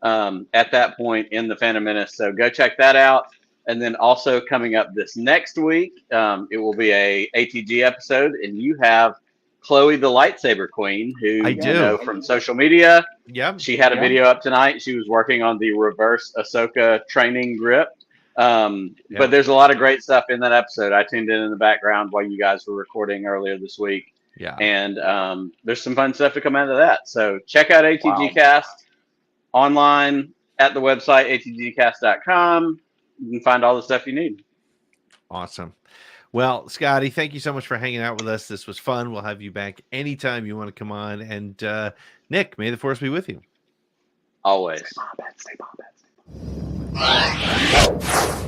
at that point in the Phantom Menace. So go check that out. And then also coming up this next week, it will be a ATG episode, and you have Chloe the Lightsaber Queen, who I you do. know from social media. Yep. She had a video up tonight. She was working on the reverse Ahsoka training grip. But there's a lot of great stuff in that episode. I tuned in the background while you guys were recording earlier this week. Yeah. And there's some fun stuff to come out of that. So check out ATG Cast online at the website, atgcast.com. You can find all the stuff you need. Awesome. Well, Scotty, thank you so much for hanging out with us. This was fun. We'll have you back anytime you want to come on. And Nick, may the force be with you. Always. Stay Bombad.